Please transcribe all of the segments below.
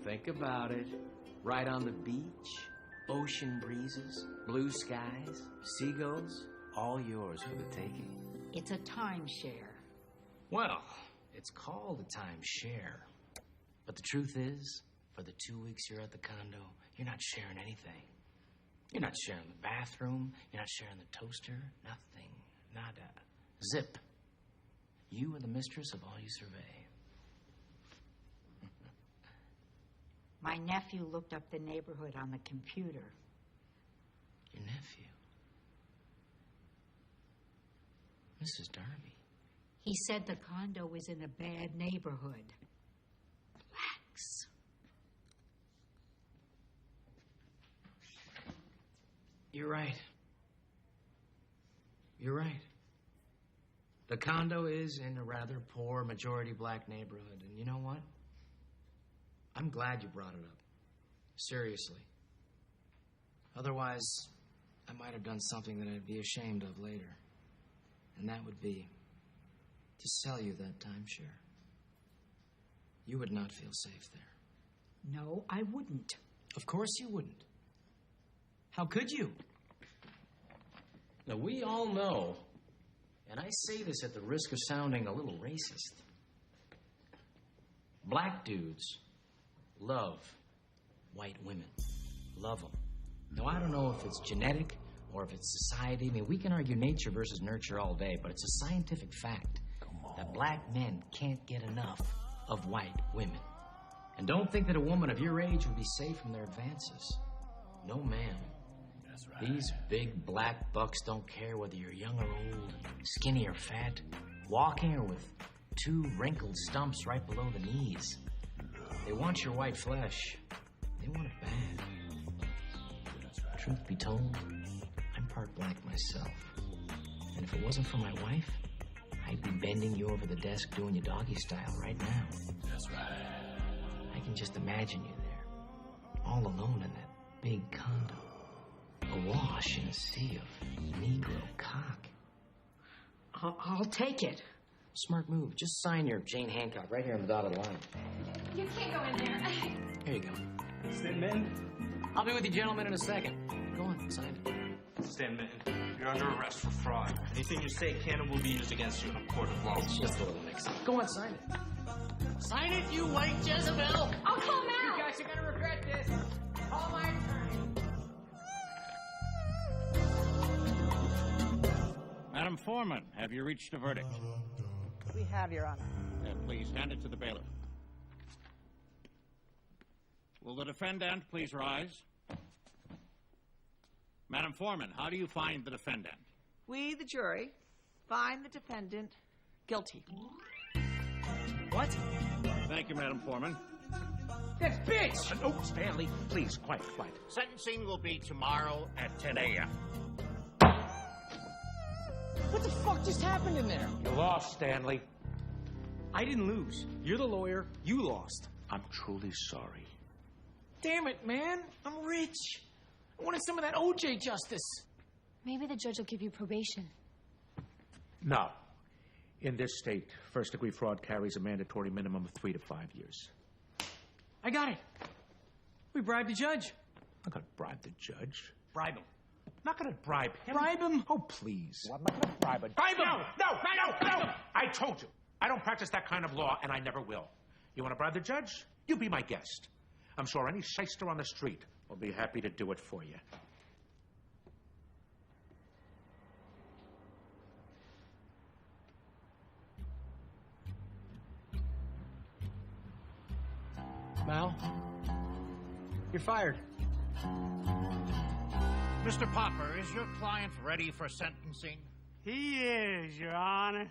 Think about it. Right on the beach, ocean breezes, blue skies, seagulls, all yours for the taking. It's a timeshare. Well, it's called a timeshare. But the truth is, for the 2 weeks you're at the condo, you're not sharing anything. You're not sharing the bathroom. You're not sharing the toaster. Nothing. Nada. Zip. You are the mistress of all you survey. My nephew looked up the neighborhood on the computer. Your nephew? Mrs. Darby. He said the condo was in a bad neighborhood. Relax. You're right. You're right. The condo is in a rather poor, majority black neighborhood. And you know what? I'm glad you brought it up. Seriously. Otherwise, I might have done something that I'd be ashamed of later. And that would be to sell you that timeshare. You would not feel safe there. No, I wouldn't. Of course you wouldn't. How could you? Now, we all know, and I say this at the risk of sounding a little racist, black dudes love white women. Love them. Now, I don't know if it's genetic or if it's society. I mean, we can argue nature versus nurture all day, but it's a scientific fact that black men can't get enough of white women. And don't think that a woman of your age would be safe from their advances. No, ma'am. That's right. These big black bucks don't care whether you're young or old, skinny or fat, walking or with 2 wrinkled stumps right below the knees. They want your white flesh. They want it bad. That's right. Truth be told, I'm part black myself. And if it wasn't for my wife, I'd be bending you over the desk doing you doggy style right now. That's right. I can just imagine you there, all alone in that big condo, awash in a sea of Negro cock. I'll take it. Smart move. Just sign your Jane Hancock right here on the dotted line. You can't go in there. Here you go. Stand Minton. I'll be with you gentlemen in a second. Go on, sign it. Stand Minton, you're under arrest for fraud. Anything you say can and will be used against you in a court of law. It's just a little mix-up. Go on, sign it. Sign it, you white Jezebel! I'll call him out. You guys are gonna regret this. Call my attorney. Madam Foreman, have you reached a verdict? We have, Your Honor. Please hand it to the bailiff. Will the defendant please rise? Madam Foreman, how do you find the defendant? We, the jury, find the defendant guilty. What? Thank you, Madam Foreman. That bitch! Oh, Stanley, please, quiet. Sentencing will be tomorrow at 10 a.m. What the fuck just happened in there? You lost, Stanley. I didn't lose. You're the lawyer. You lost. I'm truly sorry. Damn it, man. I'm rich. I wanted some of that OJ justice. Maybe the judge will give you probation. No. In this state, first-degree fraud carries a mandatory minimum of 3 to 5 years. I got it. We bribed the judge. I'm not going to bribe the judge. Bribe him. I'm not going to bribe him. Bribe him? Oh, please. I'm not going to bribe him. Bribe him! No! I told you. I don't practice that kind of law, and I never will. You want to bribe the judge? You be my guest. I'm sure any shyster on the street will be happy to do it for you. Mal, you're fired. Mr. Popper, is your client ready for sentencing? He is, Your Honor.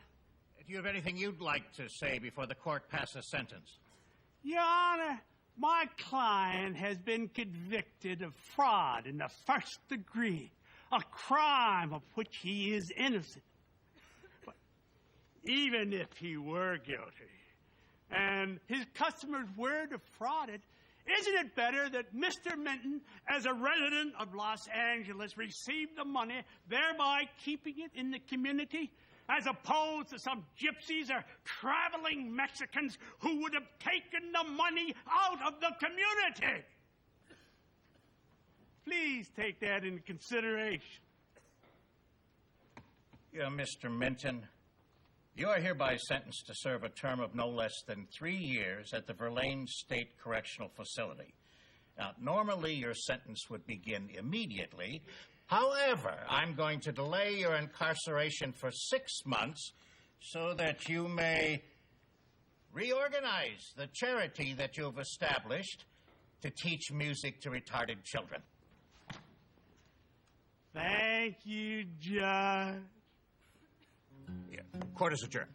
Do you have anything you'd like to say before the court passes sentence? Your Honor, my client has been convicted of fraud in the first degree, a crime of which he is innocent. But even if he were guilty, and his customers were defrauded, isn't it better that Mr. Minton, as a resident of Los Angeles, received the money, thereby keeping it in the community, as opposed to some gypsies or traveling Mexicans who would have taken the money out of the community. Please take that into consideration. Yeah, Mr. Minton, you are hereby sentenced to serve a term of no less than 3 years at the Verlaine State Correctional Facility. Now, normally your sentence would begin immediately. However, I'm going to delay your incarceration for 6 months so that you may reorganize the charity that you've established to teach music to retarded children. Thank you, Judge. Yeah. Court is adjourned.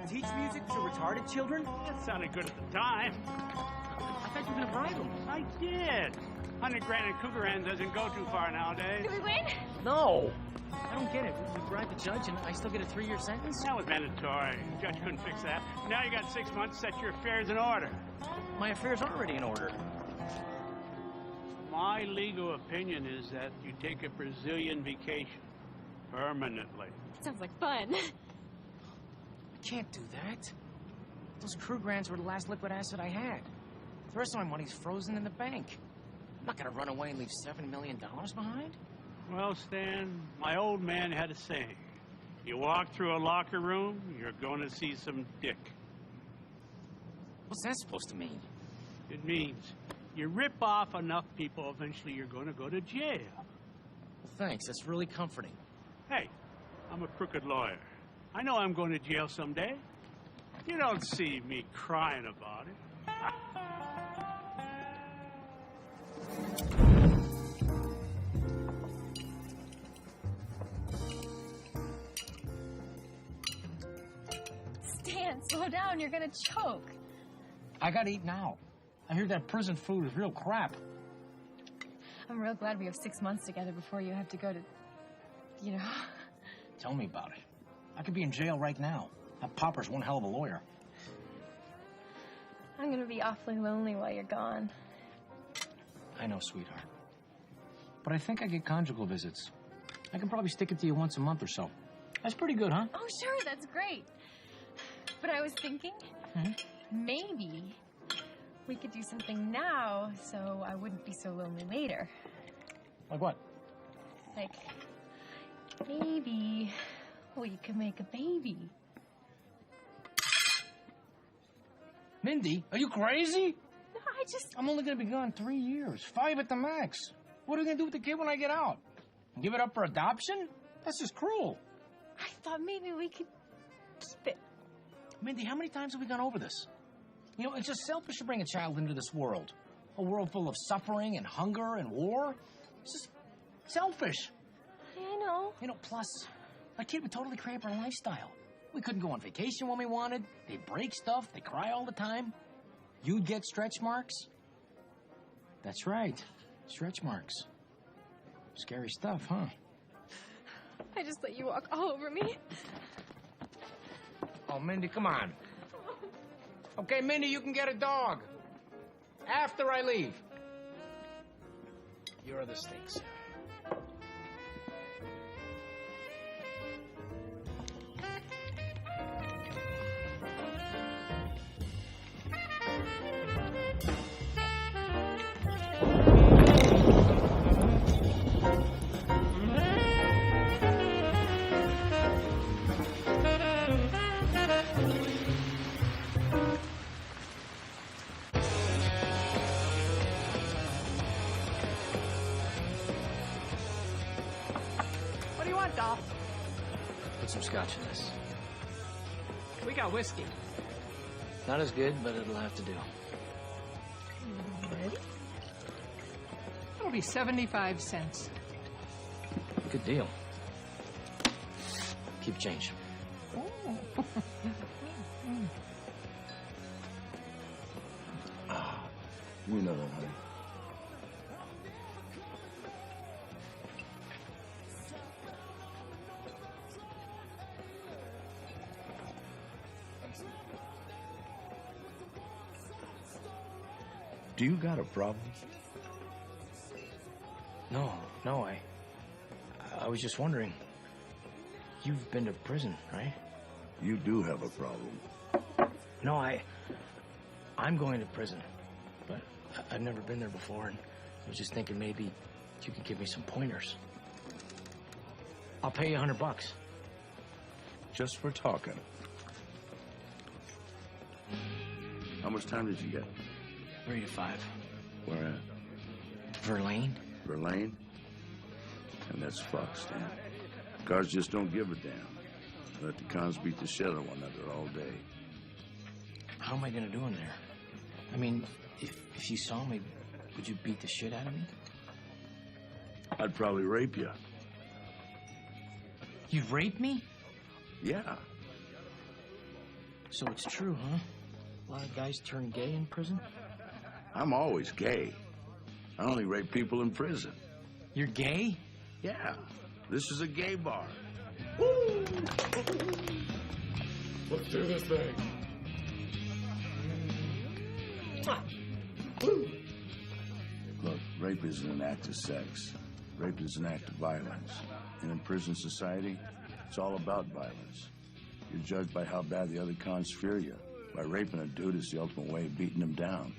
Teach music to retarded children? That sounded good at the time. I thought you were going to bribe them. I did. 100 grand in Cougarans doesn't go too far nowadays. Did we win? No. I don't get it. We bribed the judge and I still get a 3-year sentence? That was mandatory. The judge couldn't fix that. Now you got 6 months to set your affairs in order. My affairs are already in order. My legal opinion is that you take a Brazilian vacation. Permanently. Sounds like fun. I can't do that. Those crew grants were the last liquid asset I had. The rest of my money's frozen in the bank. I'm not gonna run away and leave $7 million behind. Well, Stan, my old man had a saying. You walk through a locker room, you're going to see some dick. What's that supposed to mean? It means you rip off enough people, eventually you're going to go to jail. Well, thanks. That's really comforting. Hey, I'm a crooked lawyer. I know I'm going to jail someday. You don't see me crying about it. Stan, slow down. You're going to choke. I gotta eat now. I hear that prison food is real crap. I'm real glad we have 6 months together before you have to go to, you know. Tell me about it. I could be in jail right now. That Popper's one hell of a lawyer. I'm going to be awfully lonely while you're gone. I know, sweetheart. But I think I get conjugal visits. I can probably stick it to you once a month or so. That's pretty good, huh? Oh, sure, that's great. But I was thinking, maybe we could do something now so I wouldn't be so lonely later. Like what? Like, maybe we could make a baby. Mindy, are you crazy? No, I'm only gonna be gone 3 years, 5 at the max. What are we gonna do with the kid when I get out? Give it up for adoption? That's just cruel. I thought maybe we could keep it. Mindy, how many times have we gone over this? You know, it's just selfish to bring a child into this world. A world full of suffering and hunger and war. It's just selfish. I know. You know, plus, a kid would totally crave our lifestyle. We couldn't go on vacation when we wanted. They'd break stuff. They cry all the time. You'd get stretch marks. That's right. Stretch marks. Scary stuff, huh? I just let you walk all over me. Oh, Mindy, come on. Okay, Mindy, you can get a dog. After I leave. Here are the steaks. What do you want, doll? Put some scotch in this. We got whiskey. Not as good, but it'll have to do. It'll be 75 cents. Good deal. Keep change. You know that, honey. Do you got a problem? No, I was just wondering. You've been to prison, right? You do have a problem. No, I'm going to prison. But I've never been there before, and I was just thinking maybe you could give me some pointers. I'll pay you $100. Just for talking. How much time did you get? 3 to 5. Where at? Verlaine? Verlaine? And that's fucked, Stan. Cars just don't give a damn. Let the cons beat the shit out of one another all day. How am I gonna do in there? I mean, if you saw me, would you beat the shit out of me? I'd probably rape you. You've raped me? Yeah. So it's true, huh? A lot of guys turn gay in prison? I'm always gay. I only rape people in prison. You're gay? Yeah. This is a gay bar. Woo! Let's do this thing. Look, rape isn't an act of sex. Rape is an act of violence. And in prison society, it's all about violence. You're judged by how bad the other cons fear you. By raping a dude is the ultimate way of beating him down.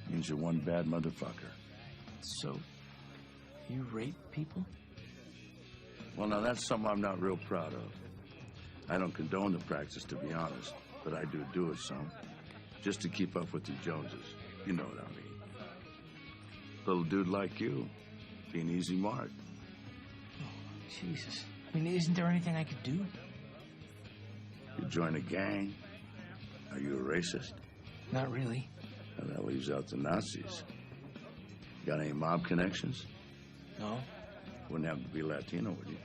Means you're one bad motherfucker. So, you rape people? Well, now that's something I'm not real proud of. I don't condone the practice, to be honest, but I do it some. Just to keep up with the Joneses. You know what I mean. Little dude like you, be an easy mark. Oh, Jesus. I mean, isn't there anything I could do? You join a gang? Are you a racist? Not really. Well, that leaves out the Nazis. Got any mob connections? No. Wouldn't have to be Latino, would you?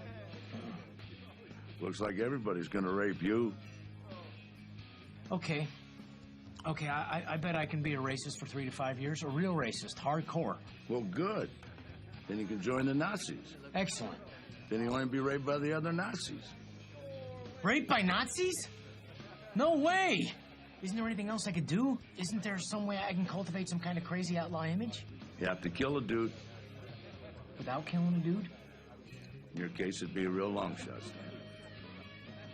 Looks like everybody's gonna rape you. Okay. Okay, I bet I can be a racist for 3 to 5 years. A real racist, hardcore. Well, good. Then you can join the Nazis. Excellent. Then you won't be raped by the other Nazis. Raped by Nazis? No way! Isn't there anything else I could do? Isn't there some way I can cultivate some kind of crazy outlaw image? You have to kill a dude. Without killing a dude? In your case, it'd be a real long shot, Stan.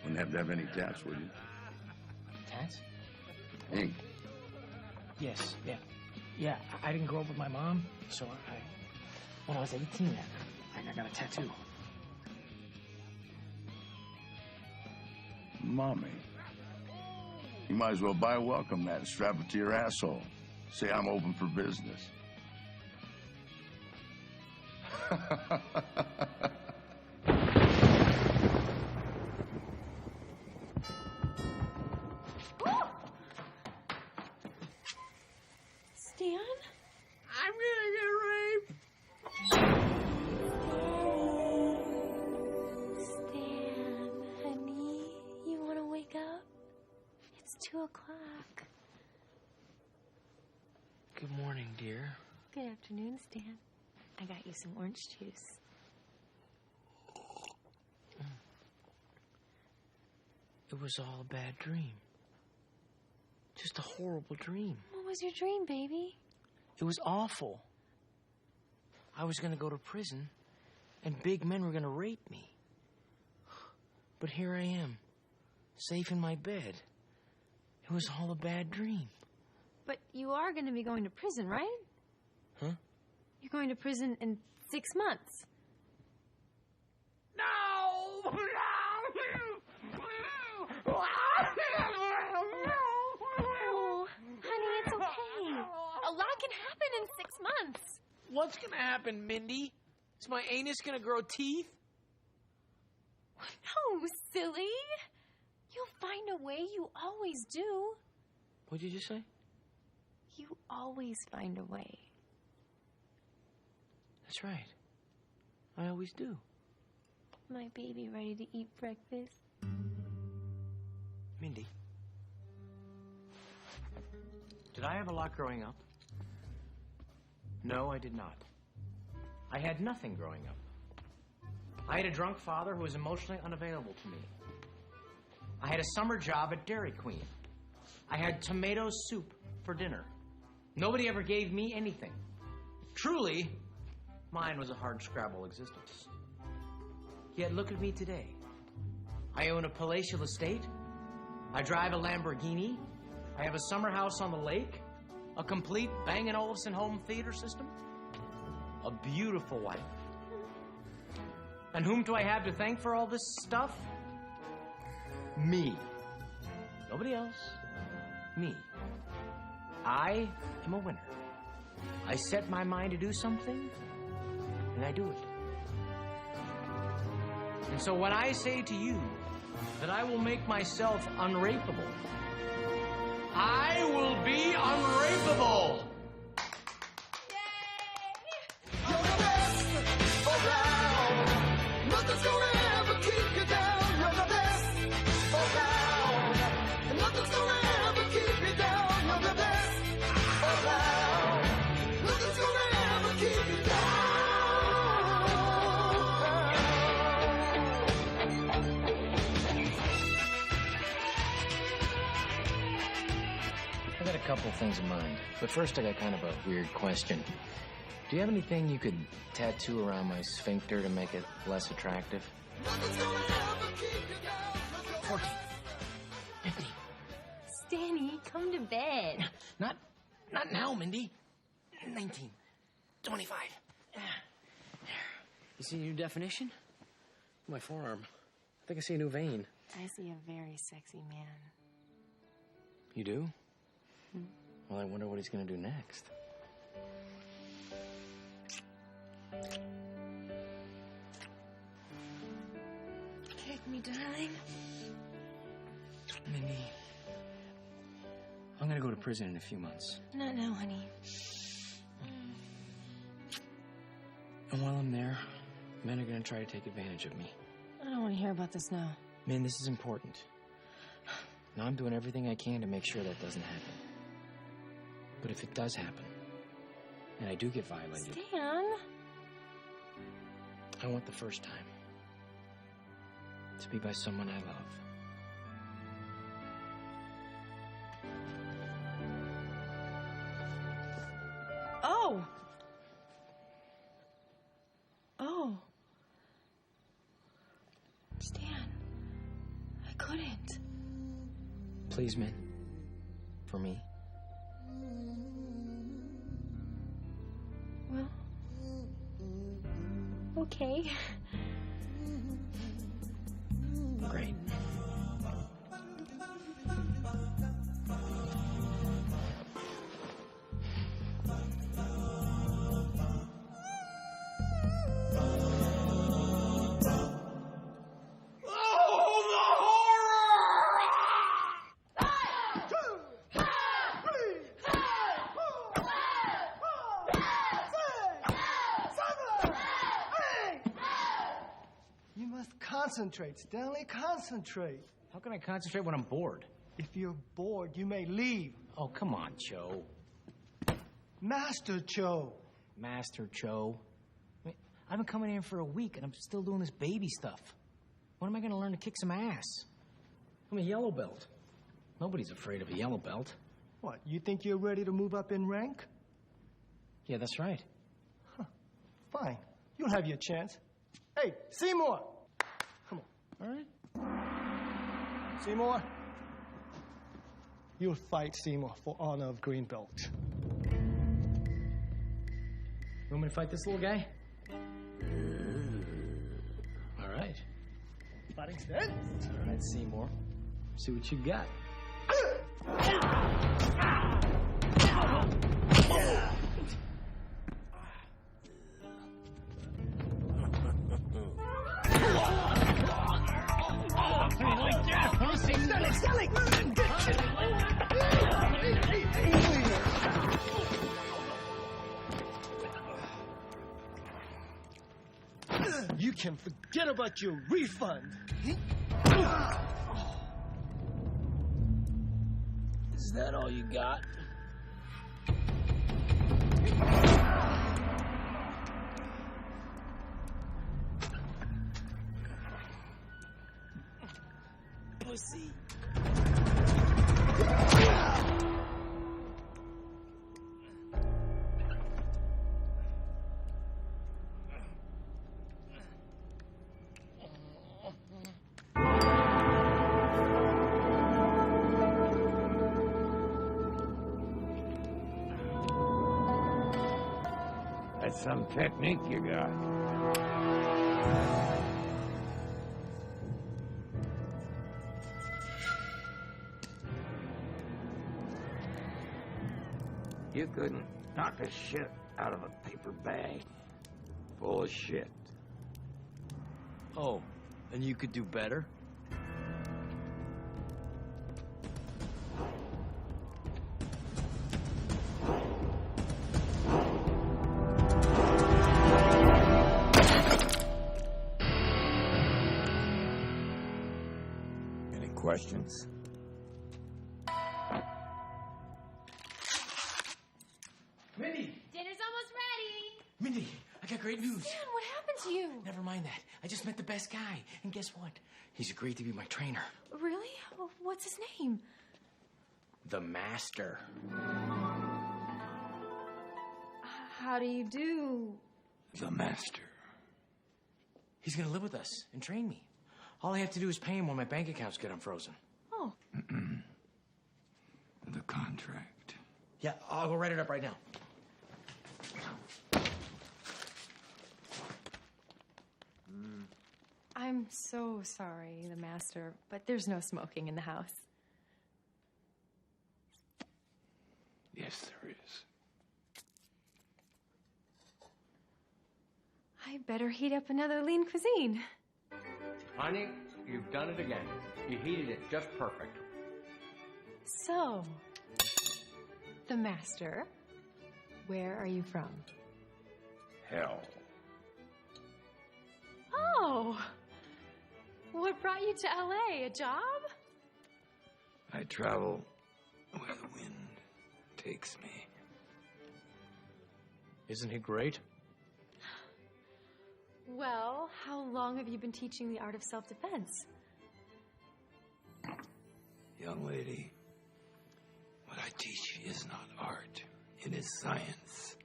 Wouldn't have to have any tats, would you? Tats? Ink. Yes, yeah. Yeah, I didn't grow up with my mom, so when I was 18, I got a tattoo. Mommy. You might as well buy a welcome mat and strap it to your asshole. Say I'm open for business. Stan? I'm gonna get raped. Stan, honey, you want to wake up? It's 2 o'clock. Good morning, dear. Good afternoon, Stan. I got you some orange juice. It was all a bad dream. Just a horrible dream. What was your dream, baby? It was awful. I was going to go to prison, and big men were going to rape me. But here I am, safe in my bed. It was all a bad dream. But you are going to be going to prison, right? Huh? You're going to prison in 6 months. No! Oh, honey, it's okay. A lot can happen in 6 months. What's gonna happen, Mindy? Is my anus gonna grow teeth? No, silly. You'll find a way. You always do. What'd you just say? You always find a way. That's right. I always do. My baby ready to eat breakfast? Mindy, did I have a lot growing up? No, I did not. I had nothing growing up. I had a drunk father who was emotionally unavailable to me. I had a summer job at Dairy Queen. I had tomato soup for dinner. Nobody ever gave me anything. Truly, mine was a hard-scrabble existence. Yet look at me today. I own a palatial estate. I drive a Lamborghini. I have a summer house on the lake. A complete Bang & Olufsen home theater system. A beautiful wife. And whom do I have to thank for all this stuff? Me. Nobody else. Me. I am a winner. I set my mind to do something, and I do it. And so when I say to you that I will make myself unrapeable, I will be unrapeable! Nothing's gonna ever keep you down. You're the best around. And nothing's gonna ever keep you down. You're the best around. Nothing's gonna ever keep you I got a couple things in mind, but first I got kind of a weird question. Do you have anything you could tattoo around my sphincter to make it less attractive? 14. 15. Stanny, come to bed. Not now, Mindy. 19. 25. You see a new definition? My forearm. I think I see a new vein. I see a very sexy man. You do? Well, I wonder what he's gonna do next. Take me, darling. Mindy, I'm gonna go to prison in a few months. Not now, honey. And while I'm there, men are gonna try to take advantage of me. I don't want to hear about this now. Man, this is important. Now I'm doing everything I can to make sure that doesn't happen. But if it does happen, and I do get violated, Stan! I want the first time to be by someone I love. Oh! Oh. Stan, I couldn't. Please, man. For me. Well, okay. Great. Concentrate, Stanley, concentrate. How can I concentrate when I'm bored? If you're bored, you may leave. Oh, come on, Cho. Master Cho. Master Cho. I mean, I've been coming here for a week, and I'm still doing this baby stuff. When am I going to learn to kick some ass? I'm a yellow belt. Nobody's afraid of a yellow belt. What, you think you're ready to move up in rank? Yeah, that's right. Huh. Fine. You'll have your chance. Hey, Seymour! Come on. All right. Seymour? You'll fight Seymour for honor of green belt. You want me to fight this little guy? All right. Fighting stance? All right, Seymour. See what you got. You can forget about your refund. Is that all you got? Pussy. That's some technique you got. You couldn't knock a shit out of a paper bag full of shit. Oh, and you could do better? Any questions? Mindy! Dinner's almost ready. Mindy, I got great news. Stan, what happened to you? Never mind that. I just met the best guy. And guess what? He's agreed to be my trainer. Really? What's his name? The Master. How do you do? The Master. He's gonna live with us and train me. All I have to do is pay him when my bank accounts get unfrozen. Oh. The contract. Yeah, I'll go write it up right now. I'm so sorry, the master, but there's no smoking in the house. Yes, there is. I better heat up another lean cuisine. Honey, you've done it again. You heated it just perfect. So, the master, where are you from? Hell. Oh, what brought you to LA? A job? I travel where the wind takes me. Isn't he great? Well, how long have you been teaching the art of self-defense? Young lady, what I teach is not art. It is science.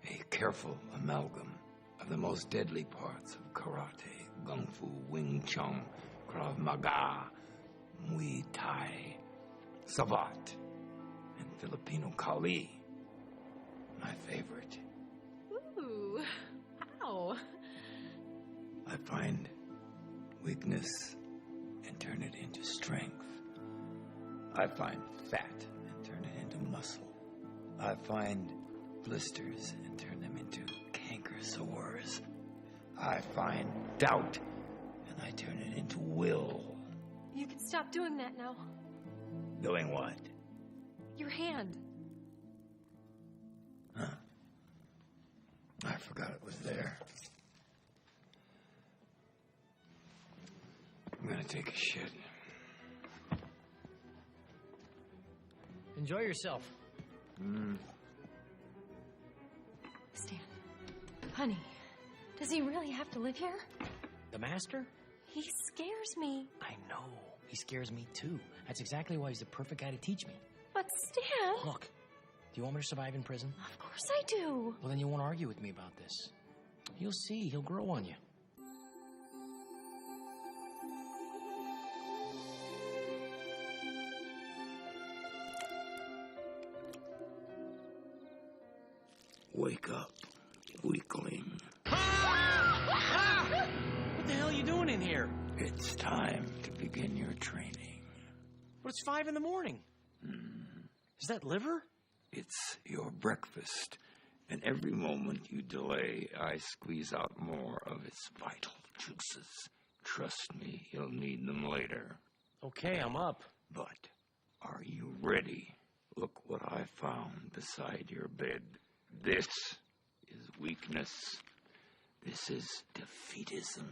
A careful amalgam of the most deadly parts of karate, kung fu, wing chun, krav maga, muay thai, savat, and Filipino kali. My favorite. Ooh, how? I find weakness and turn it into strength. I find fat and turn it into muscle. I find blisters and turn them into canker sores. I find doubt and I turn it into will. You can stop doing that now. Doing what? Your hand. Huh? I forgot it was there. I'm gonna take a shit. Enjoy yourself. Stan, honey, does he really have to live here? The Master? He scares me. I know. He scares me too. That's exactly why he's the perfect guy to teach me. But Stan... Look, do you want me to survive in prison? Of course I do. Well, then you won't argue with me about this. You'll see. He'll grow on you. Wake up, weakling. What the hell are you doing in here? It's time to begin your training. But it's 5 in the morning. Is that liver? It's your breakfast. And every moment you delay, I squeeze out more of its vital juices. Trust me, you'll need them later. Okay, I'm up. But are you ready? Look what I found beside your bed. This is weakness. This is defeatism.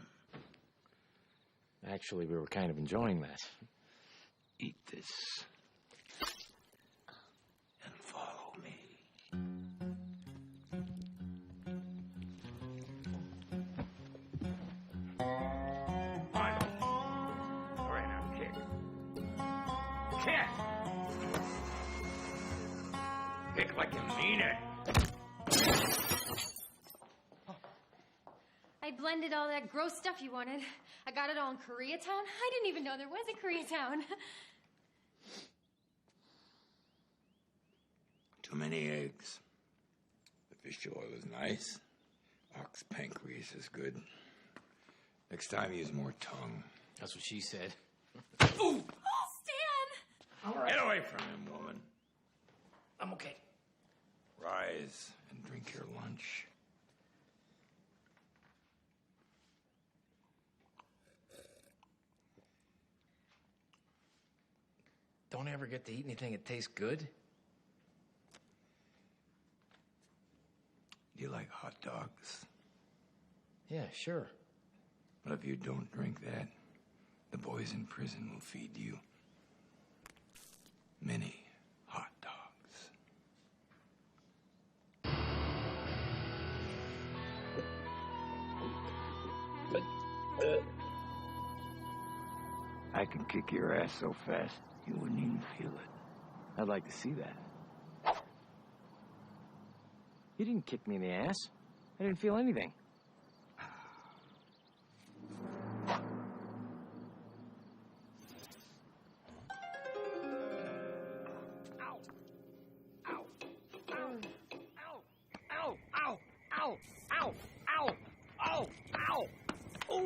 Actually, we were kind of enjoying that. Eat this and follow me. All right, now, kick. Kick! Kick like you mean it. I blended all that gross stuff you wanted. I got it all in Koreatown. I didn't even know there was a Koreatown. Too many eggs. The Fish oil is nice. Ox pancreas is good. Next time, use more tongue. That's what she said. Ooh! Oh, Stan! All right. Get away from him, woman. I'm okay. Rise and drink your lunch. Don't ever get to eat anything that tastes good? Do you like hot dogs? Yeah, sure. But if you don't drink that, the boys in prison will feed you many hot dogs. I can kick your ass so fast, you wouldn't even feel it. I'd like to see that. You didn't kick me in the ass. I didn't feel anything.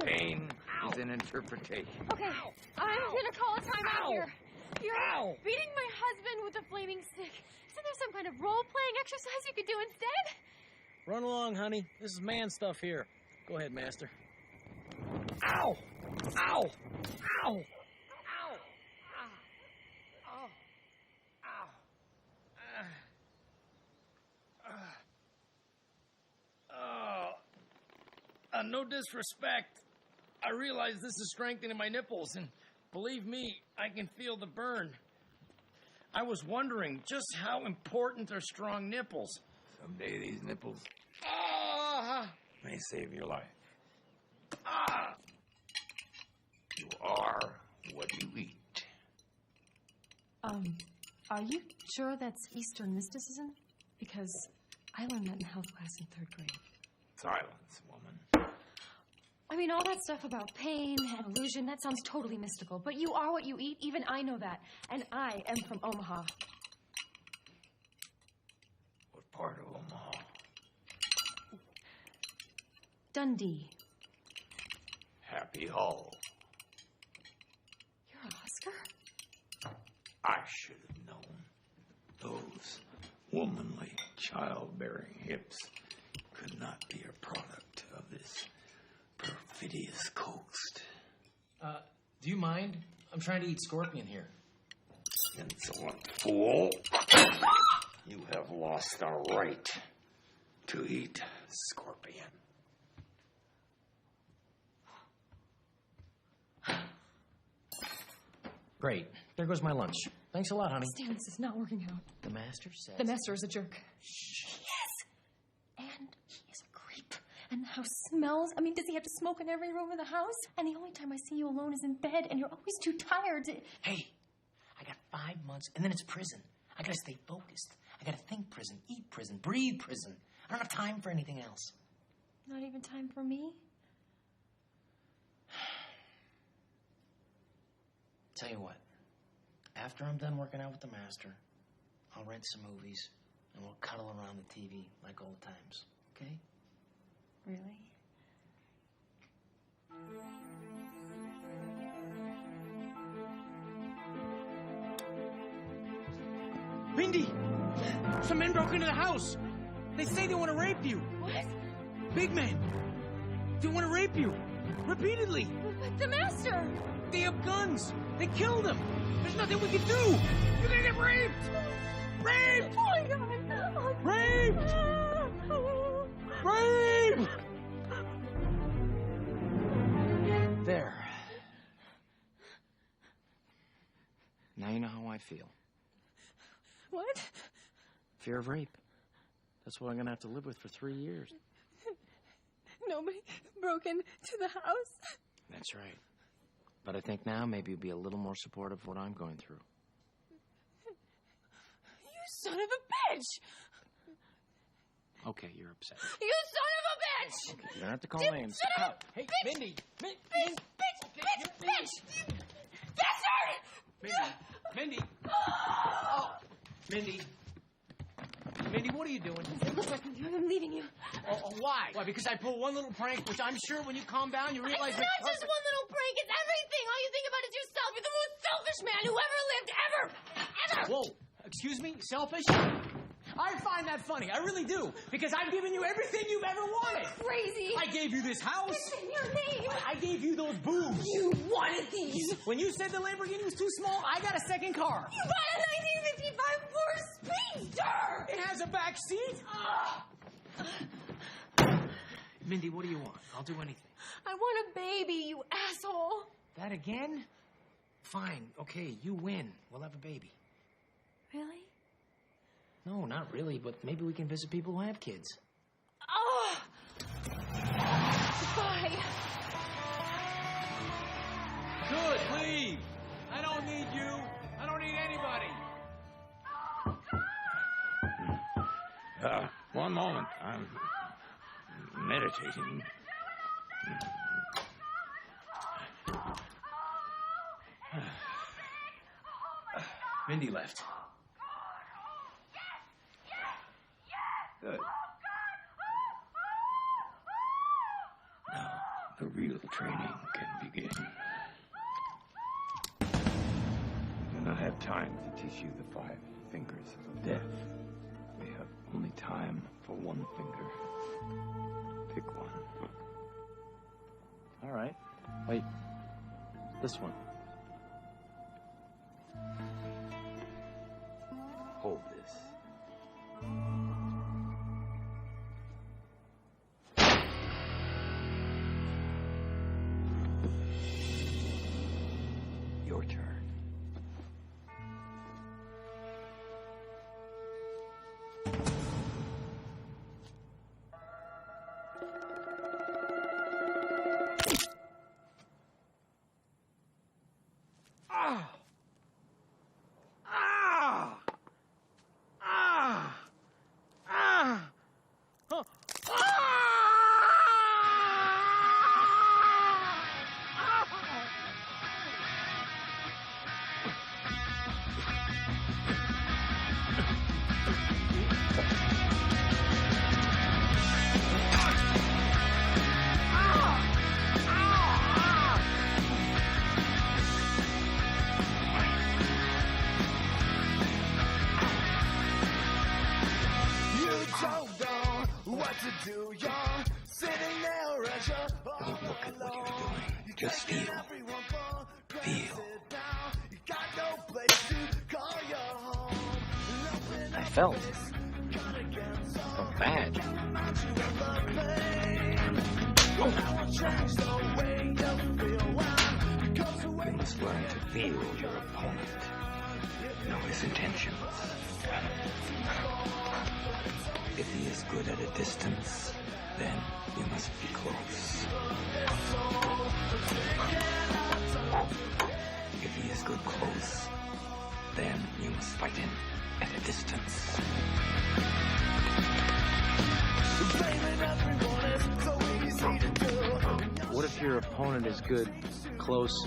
Pain is an interpretation. Okay, I'm gonna call a timeout here. You're beating my husband with a flaming stick. Isn't there some kind of role-playing exercise you could do instead? Run along, honey. This is man stuff here. Go ahead, master. Ow! Ow! Ow! Ow! Ow! Ow! No disrespect. I realize this is strengthening my nipples, and believe me, I can feel the burn. I was wondering just how important are strong nipples. Someday these nipples may save your life. You are what you eat. Are you sure that's Eastern mysticism? Because I learned that in health class in 3rd grade. Silence, woman. I mean, all that stuff about pain and illusion, that sounds totally mystical. But you are what you eat, even I know that. And I am from Omaha. What part of Omaha? Dundee. Happy Hall. You're a Husker? I should have known. Those womanly, childbearing hips could not be a product of this perfidious coast. Do you mind? I'm trying to eat scorpion here. Insolent fool. You have lost the right to eat scorpion. Great. There goes my lunch. Thanks a lot, honey. Stan, this is not working out. The master says... The master is a jerk. Yes. And he is a creep. And the house smells. I mean, does he have to smoke in every room of the house? And the only time I see you alone is in bed, and you're always too tired to... Hey, I got 5 months, and then it's prison. I gotta stay focused. I gotta think prison, eat prison, breathe prison. I don't have time for anything else. Not even time for me? Tell you what, after I'm done working out with the master, I'll rent some movies, and we'll cuddle around the TV like old times, okay? Really? Mindy! Some men broke into the house. They say they want to rape you. What? Big men. They want to rape you. Repeatedly. But the master! They have guns. They killed him. There's nothing we can do. You're gonna get raped. Raped! Oh my God! Raped! Rape! There. Now you know how I feel. What? Fear of rape. That's what I'm gonna have to live with for 3 years. Nobody broke into the house? That's right. But I think now maybe you'll be a little more supportive of what I'm going through. You son of a bitch! Okay, you're upset. You son of a bitch! Okay, you don't have to call names. Shut up! Hey, Bitch! Mindy! Bitch! Bastard! Mindy! Mindy! Oh! Mindy! Mindy, what are you doing? Look, I'm leaving you. Oh, why? Why? Because I pulled one little prank, which I'm sure when you calm down, you realize... It's not just one little prank. It's everything. All you think about is yourself. You're the most selfish man who ever lived, ever. Whoa. Excuse me? Selfish? I find that funny. I really do. Because I've given you everything you've ever wanted. Crazy. I gave you this house. It's in your name. I gave you those boobs. You wanted these. When you said the Lamborghini was too small, I got a second car. You bought a 1955 Ford Speedster. It has a back seat. Mindy, what do you want? I'll do anything. I want a baby, you asshole. That again? Fine. Okay, you win. We'll have a baby. Really? No, not really, but maybe we can visit people who have kids. Oh! Bye. Good, leave. I don't need you. I don't need anybody. One moment. I'm meditating. Mindy left. Good. Now, the real training can begin. I do not have time to teach you the 5 fingers of death. We have only time for one finger. Pick one. All right. Wait. This one. Hold this. Your turn. Just feel. Feel. I felt bad. You must learn to feel your opponent. Know his intentions. If he is good at a distance, then you must be close. If he is good close, then you must fight him at a distance. What if your opponent is good close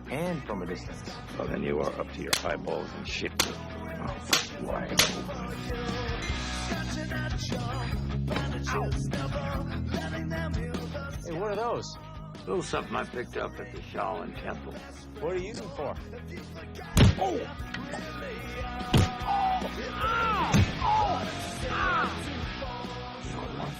and from a distance? Well, then you are up to your eyeballs in shit. Wide open. Hey, what are those? A little something I picked up at the Shaolin Temple. What are you using for? Oh! Your lunch.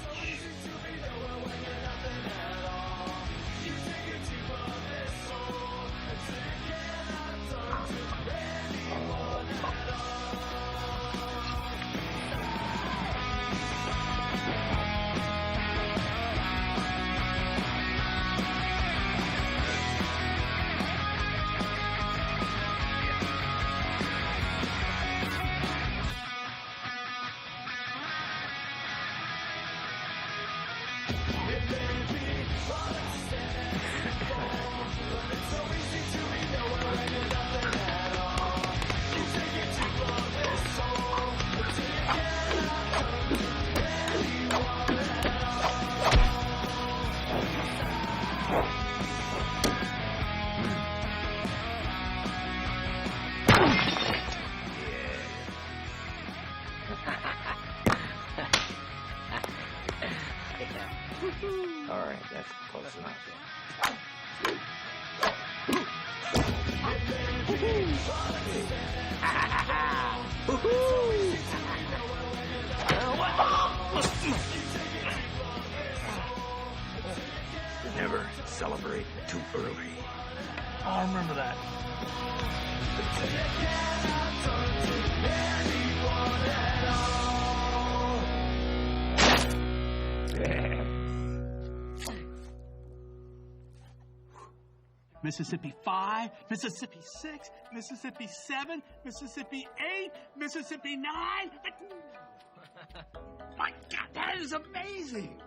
All right, that's close enough. Never celebrate too early. I'll remember that. Mississippi 5, Mississippi 6, Mississippi 7, Mississippi 8, Mississippi 9. My God, that is amazing.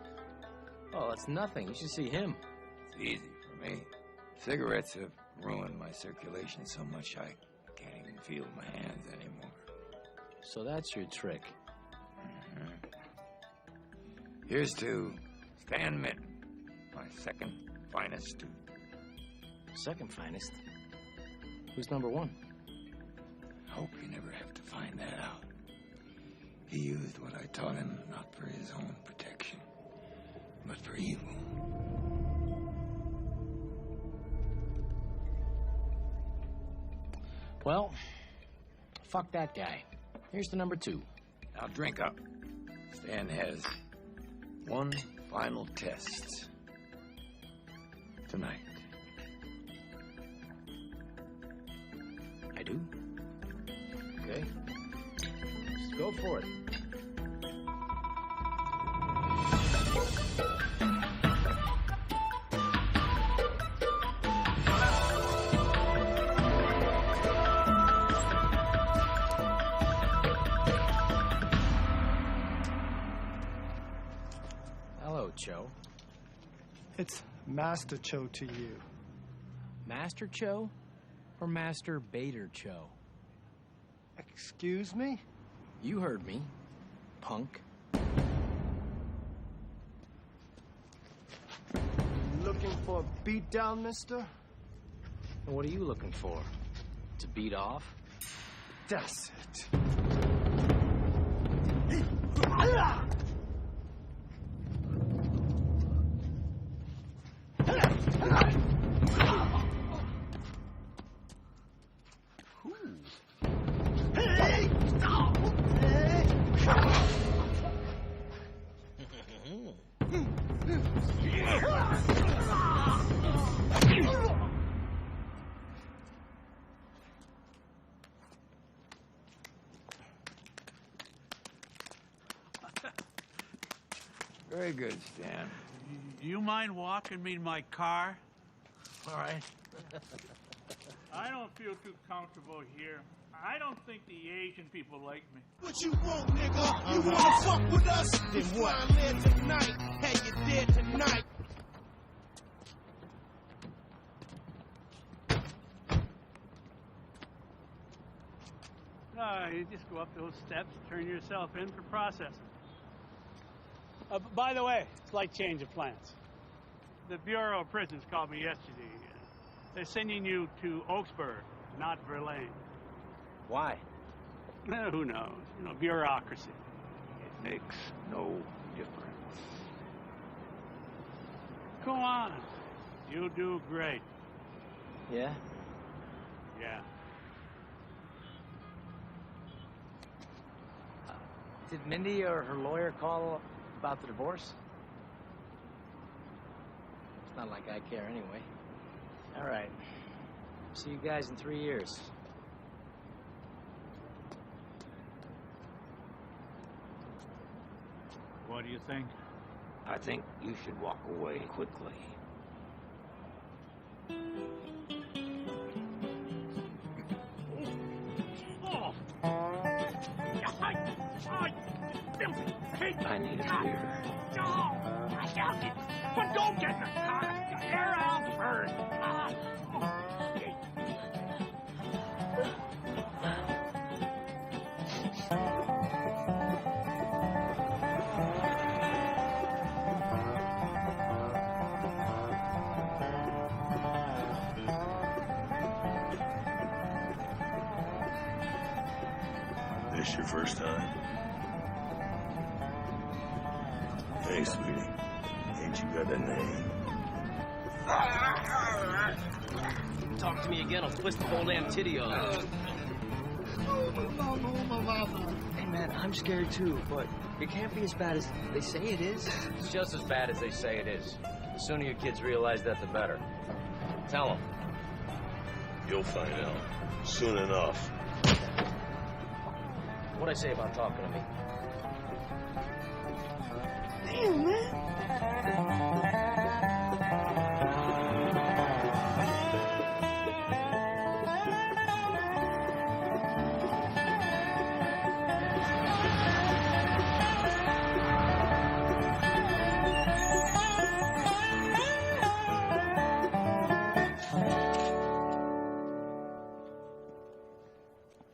Oh, that's nothing. You should see him. It's easy for me. Cigarettes have ruined my circulation so much I can't even feel my hands anymore. So that's your trick. Here's to Stan Minton, my second finest student. Second finest? Who's number one? Hope you never have to find that out. He used what I taught him not for his own protection, but for evil. Well, fuck that guy. Here's the number 2. Now drink up. Stan has one final test tonight. I do? Okay. Let's go for it. Hello, Cho. It's Master Cho to you. Master Cho or Master Bader Cho? Excuse me? You heard me, punk. Looking for a beatdown, mister? And what are you looking for? To beat off? That's it. Very good, Stan. You mind walking me to my car? All right. I don't feel too comfortable here. I don't think the Asian people like me. What you want, nigga? You wanna fuck with us? Then what? I'm here tonight. Hey, you dead tonight. You just go up those steps, turn yourself in for processing. By the way, slight change of plans. The Bureau of Prisons called me yesterday. They're sending you to Oaksburg, not Verlaine. Why? Who knows? You know, bureaucracy. It makes no difference. Go on. You'll do great. Yeah? Yeah. Did Mindy or her lawyer call about the divorce? It's not like I care anyway. All right. See you guys in 3 years. What do you think? I think you should walk away quickly. I need a beer. But don't get in the car. Air out first. This your first time? Hey, sweetie. Ain't you got a name? Talk to me again, I'll twist the whole damn titty off. Hey, man, I'm scared too, but it can't be as bad as they say it is. It's just as bad as they say it is. The sooner you kids realize that, the better. Tell them. You'll find out soon enough. What'd I say about talking to me? Damn, man.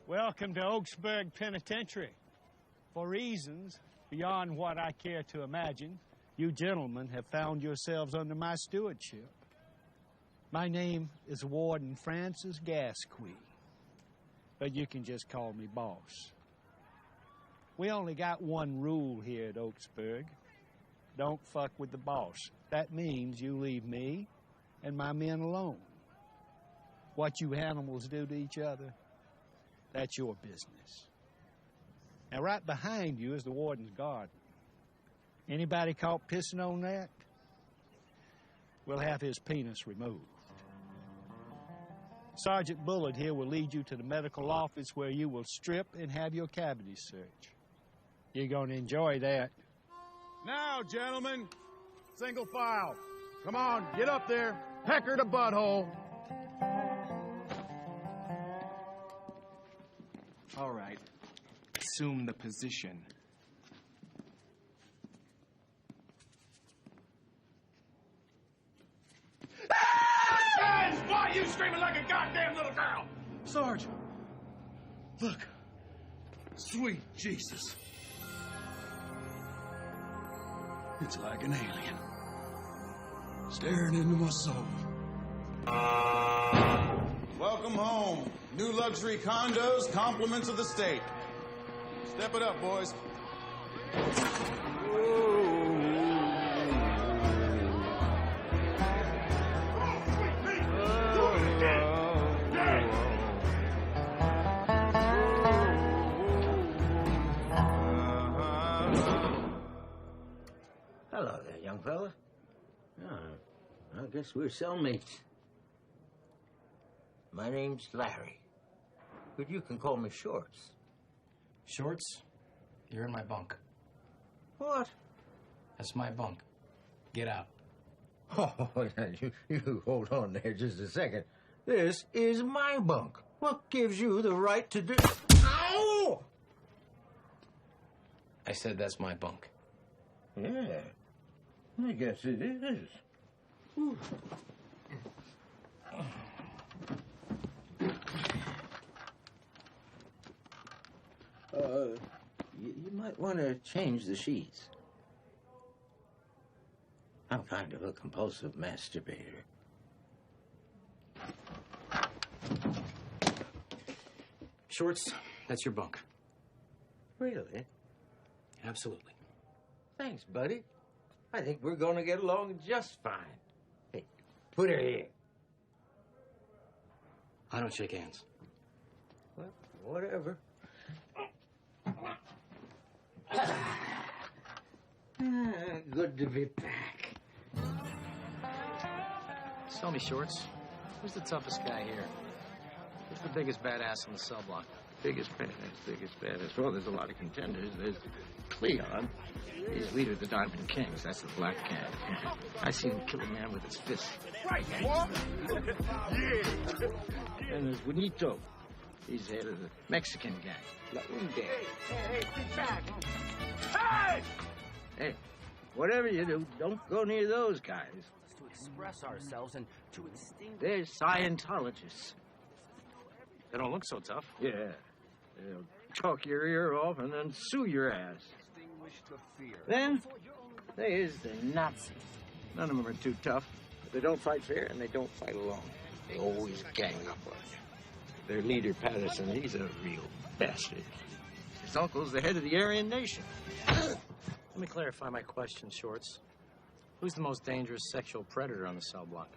Welcome to Oaksburg Penitentiary. For reasons beyond what I care to imagine, you gentlemen have found yourselves under my stewardship. My name is Warden Francis Gasquet, but you can just call me boss. We only got one rule here at Oaksburg. Don't fuck with the boss. That means you leave me and my men alone. What you animals do to each other, that's your business. Now, right behind you is the warden's garden. Anybody caught pissing on that, we'll have his penis removed. Sergeant Bullard here will lead you to the medical office where you will strip and have your cavity searched. You're going to enjoy that. Now, gentlemen, single file. Come on, get up there. Pecker to butthole. All right. Assume the position. Guys, why are you screaming like a goddamn little girl? Sergeant, look. Sweet Jesus. It's like an alien. Staring into my soul. Welcome home. New luxury condos, compliments of the state. Step it up, boys. Hello there, young fella. I guess we're cellmates. My name's Larry, but you can call me Shorts. Shorts, you're in my bunk. What? That's my bunk. Get out. Oh, you hold on there just a second. This is my bunk. What gives you the right to do... Ow! I said that's my bunk. Yeah, I guess it is. Ooh. You might want to change the sheets. I'm kind of a compulsive masturbator. Shorts, that's your bunk. Really? Absolutely. Thanks, buddy. I think we're going to get along just fine. Hey, put her here. I don't shake hands. Well, whatever. Good to be back. Tell me, Shorts, who's the toughest guy here? Who's the biggest badass on the cell block? Biggest badass. Well, there's a lot of contenders. There's Cleon. He's leader of the Diamond Kings. That's the Black Cat. I seen him kill a man with his fist. Right, what? Yeah. And there's Juanito. He's head of the Mexican gang. La Unde. Hey, get back. Hey! Hey, whatever you do, don't go near those guys. To express ourselves and to extinguish... They're Scientologists. They don't look so tough. Yeah. They'll talk your ear off and then sue your ass. Then there's the Nazis. None of them are too tough. They don't fight fair and they don't fight alone. They always gang up on you. Their leader, Patterson, he's a real bastard. His uncle's the head of the Aryan Nation. Let me clarify my question, Shorts. Who's the most dangerous sexual predator on the cell block?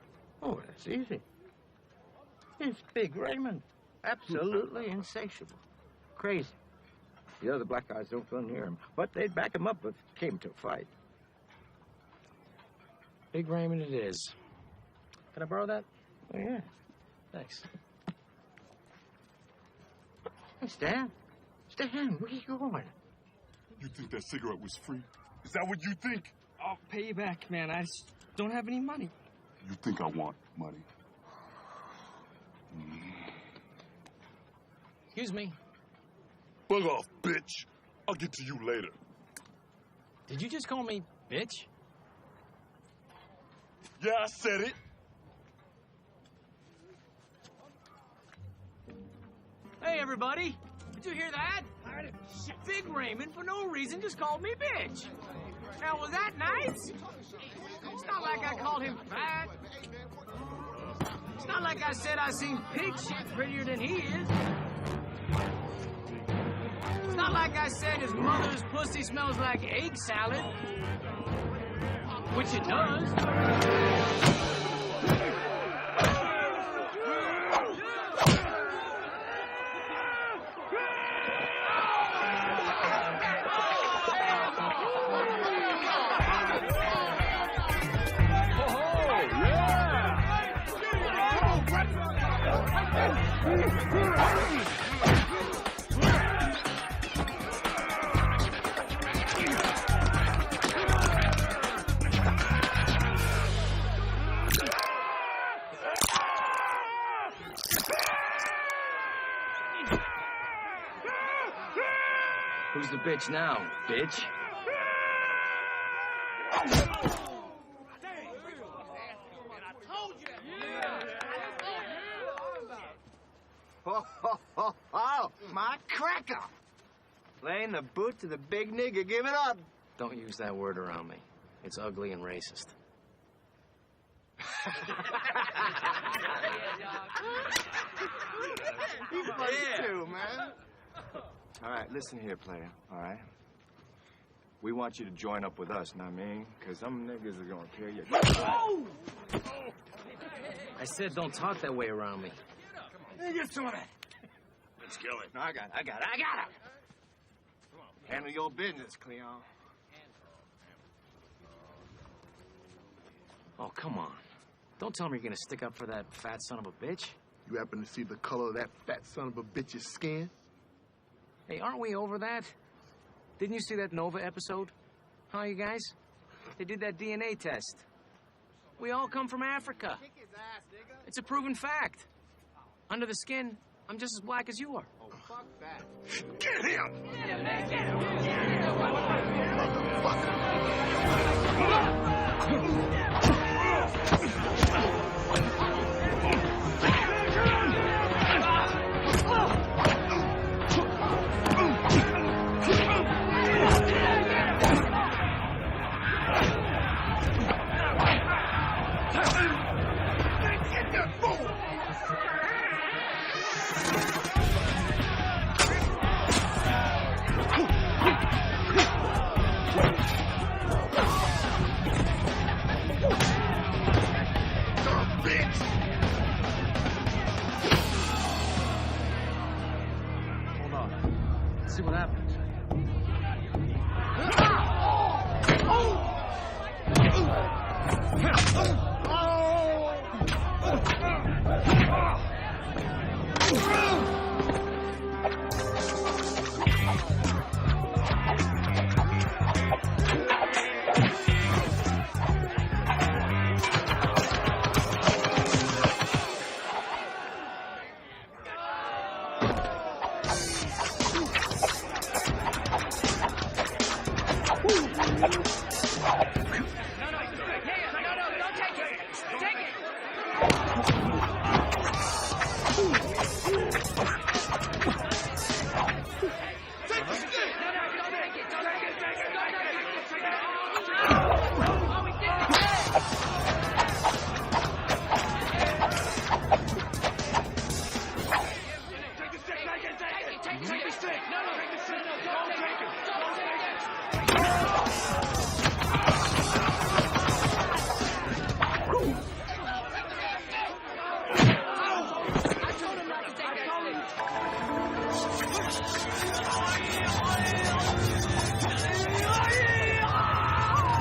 Oh, that's easy. It's Big Raymond. Absolutely insatiable. Crazy. The other black guys don't go near him, but they'd back him up if it came to a fight. Big Raymond it is. Can I borrow that? Oh, yeah. Thanks. Hey, Stan. Stan, where you going? You think that cigarette was free? Is that what you think? I'll pay you back, man. I just don't have any money. You think I want money? Excuse me. Bug off, bitch. I'll get to you later. Did you just call me bitch? Yeah, I said it. Hey, everybody. Did you hear that? Big Raymond, for no reason, just called me bitch. Now, was that nice? It's not like I called him fat. It's not like I said I seen pig shit prettier than he is. It's not like I said his mother's pussy smells like egg salad. Which it does. Who's the bitch now, bitch? Oh, my cracker! Laying the boot to the big nigga, give it up! Don't use that word around me. It's ugly and racist. He's funny too, man. All right, listen here, player, all right? We want you to join up with us, know what I mean? Because some niggas are gonna tear you. I said don't talk that way around me. Get some of that. Let's kill it. No, I got it. Handle your business, Cleon. Oh, come on. Don't tell me you're gonna stick up for that fat son of a bitch. You happen to see the color of that fat son of a bitch's skin? Hey, aren't we over that? Didn't you see that Nova episode? Huh, you guys? They did that DNA test. We all come from Africa. It's a proven fact. Under the skin, I'm just as black as you are. Oh, fuck that. Get him! See what happens.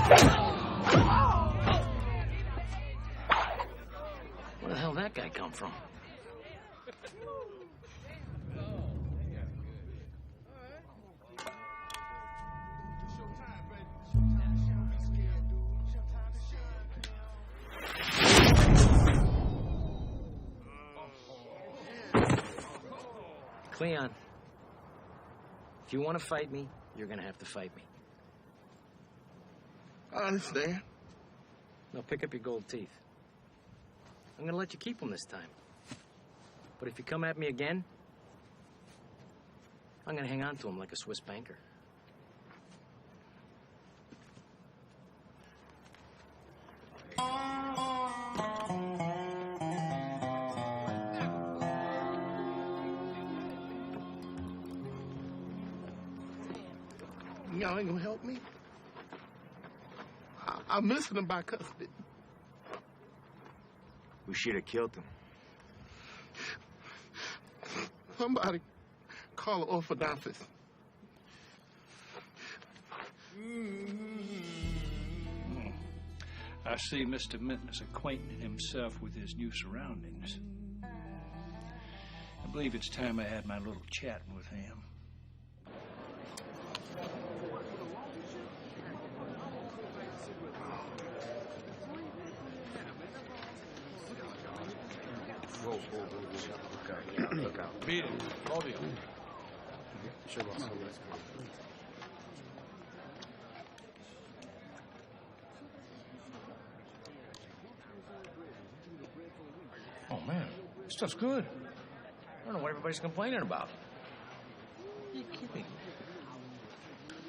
Where the hell did that guy come from? Cleon, if you want to fight me, you're going to have to fight me. I understand. Now pick up your gold teeth. I'm going to let you keep them this time. But if you come at me again, I'm going to hang on to them like a Swiss banker. Y'all ain't gonna help me? I'm missing him by custody. We should have killed him. Somebody call an orthodontist. I see Mr. Minton is acquainting himself with his new surroundings. I believe it's time I had my little chat with him. Look out. Beat it. Both of you. Oh, man. This stuff's good. I don't know what everybody's complaining about. You kidding?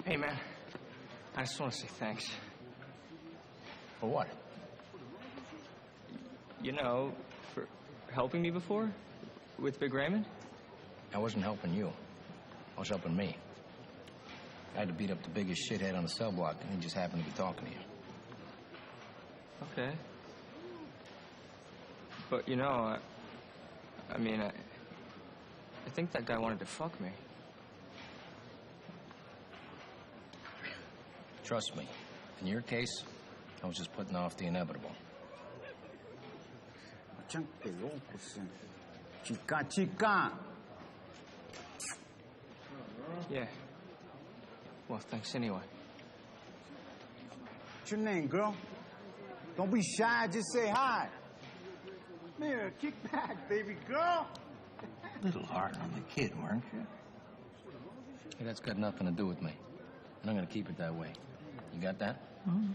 Hey, man. I just want to say thanks. For what? You know, for helping me before with Big Raymond. I wasn't helping you. I was helping me. I had to beat up the biggest shithead on the cell block, and he just happened to be talking to you. Okay. But, you know, I mean, I think that guy wanted to fuck me. Trust me. In your case, I was just putting off the inevitable. Yeah. Well, thanks anyway. What's your name, girl? Don't be shy, just say hi. Here, kick back, baby girl. Little hard on the kid, weren't you? Hey, that's got nothing to do with me. And I'm gonna keep it that way. You got that? Mm-hmm.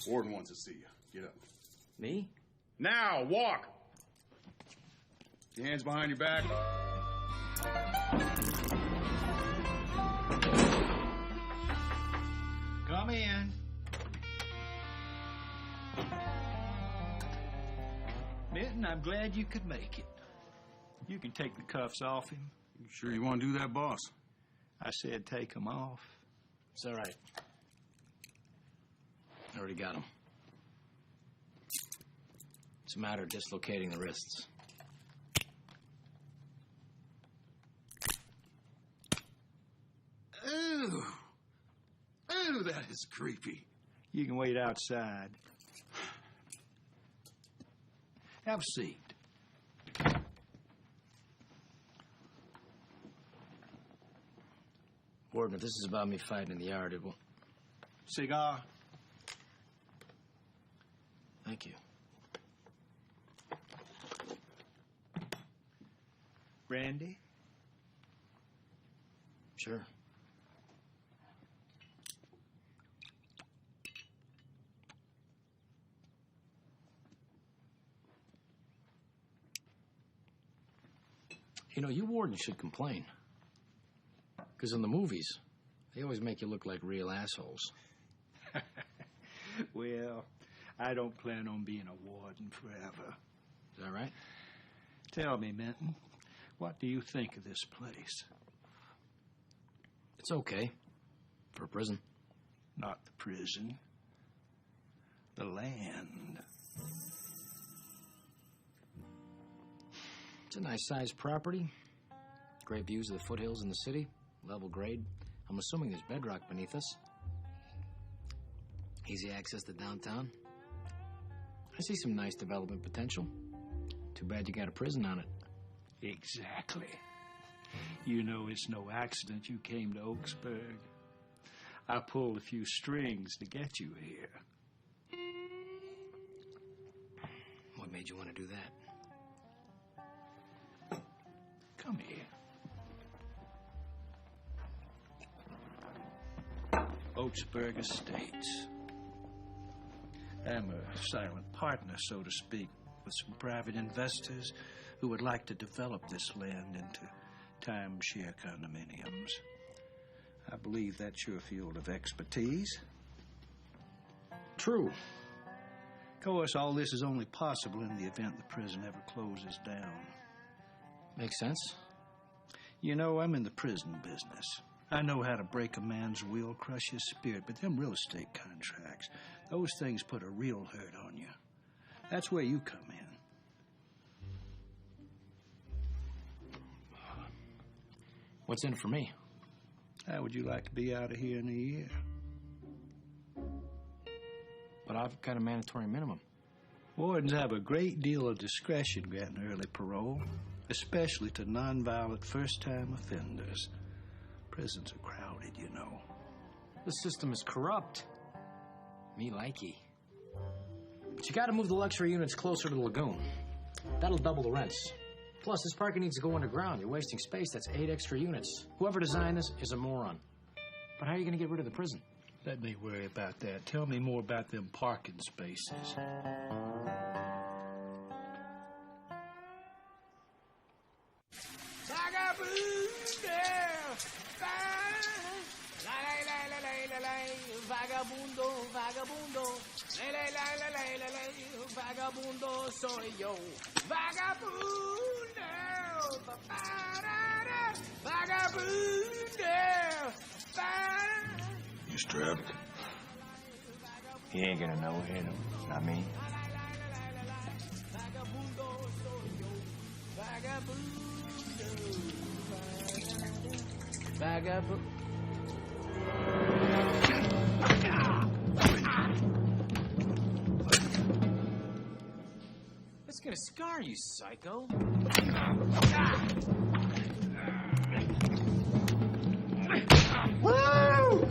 Warden wants to see you. Get up. Me? Now, walk. Your hands behind your back. Come in. Minton, I'm glad you could make it. You can take the cuffs off him. You sure you want to do that, boss? I said take them off. It's all right. I already got him. It's a matter of dislocating the wrists. Ew. Ew, that is creepy. You can wait outside. Have a seat. Warden, if this is about me fighting in the yard, it will... Cigar. Thank you. Randy? Sure. You know, you wardens should complain. Because in the movies, they always make you look like real assholes. Well, I don't plan on being a warden forever. Is that right? Tell me, Minton, what do you think of this place? It's okay. For a prison. Not the prison. The land. It's a nice-sized property. Great views of the foothills in the city. Level grade. I'm assuming there's bedrock beneath us. Easy access to downtown. I see some nice development potential. Too bad you got a prison on it. Exactly. You know it's no accident you came to Oaksburg. I pulled a few strings to get you here. What made you want to do that? Come here. Oaksburg Estates. I'm a silent partner, so to speak, with some private investors who would like to develop this land into timeshare condominiums. I believe that's your field of expertise. True. Of course, all this is only possible in the event the prison ever closes down. Makes sense. You know, I'm in the prison business. I know how to break a man's will, crush his spirit, but them real estate contracts, those things put a real hurt on you. That's where you come in. What's in it for me? How would you like to be out of here in a year? But I've got a mandatory minimum. Wardens have a great deal of discretion granting early parole, especially to nonviolent first-time offenders. Prisons are crowded, you know. The system is corrupt. Me likey. But you gotta move the luxury units closer to the lagoon. That'll double the rents. Plus, this parking needs to go underground. You're wasting space. That's 8 extra units. Whoever designed this is a moron. But how are you gonna get rid of the prison? Let me worry about that. Tell me more about them parking spaces. Vagabundo, vagabundo, vagabundo soy yo. Vagabundo, vagabundo. Mr. Abbott. He ain't gonna know him, not me. Vagabundo. That's gonna scar you, psycho. Woo!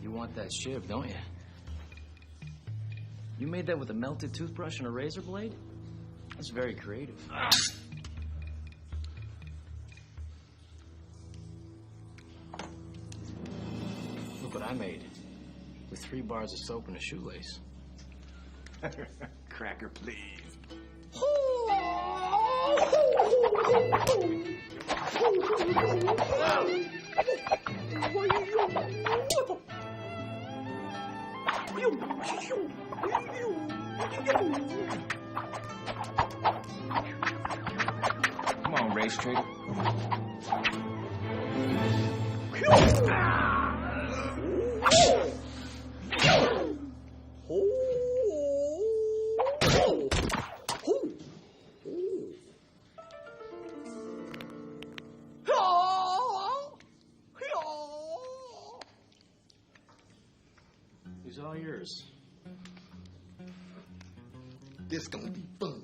You want that shiv, don't you? You made that with a melted toothbrush and a razor blade? That's very creative. Look what I made. With 3 bars of soap and a shoelace. Cracker, please. Come on, race trader. He's all yours. This gonna be fun.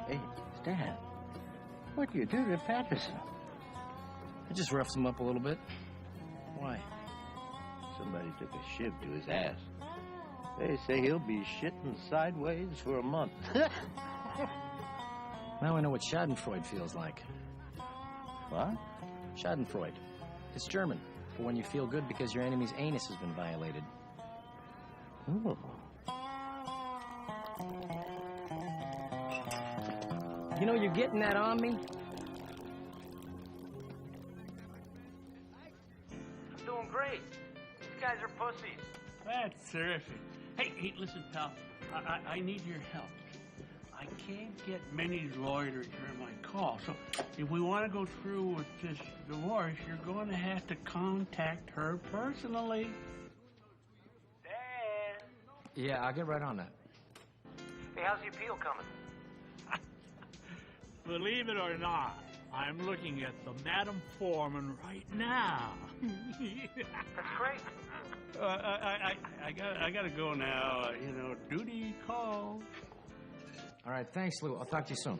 Hey, Stan, what do you do to Patterson? I just roughed him up a little bit. Why? Somebody took a shiv to his ass. They say he'll be shitting sideways for a month. Now I know what Schadenfreude feels like. What? Schadenfreude. It's German for when you feel good because your enemy's anus has been violated. Ooh. You know, you're getting that on me? I'm doing great. These guys are pussies. That's terrific. Hey, listen, pal. I need your help. I can't get Minnie's lawyer to return my call. So if we want to go through with this divorce, you're going to have to contact her personally. Dad. Yeah, I'll get right on that. Hey, how's the appeal coming? Believe it or not, I'm looking at the Madam Foreman right now. That's great. I gotta go now. You know, duty calls. All right, thanks, Lou. I'll talk to you soon.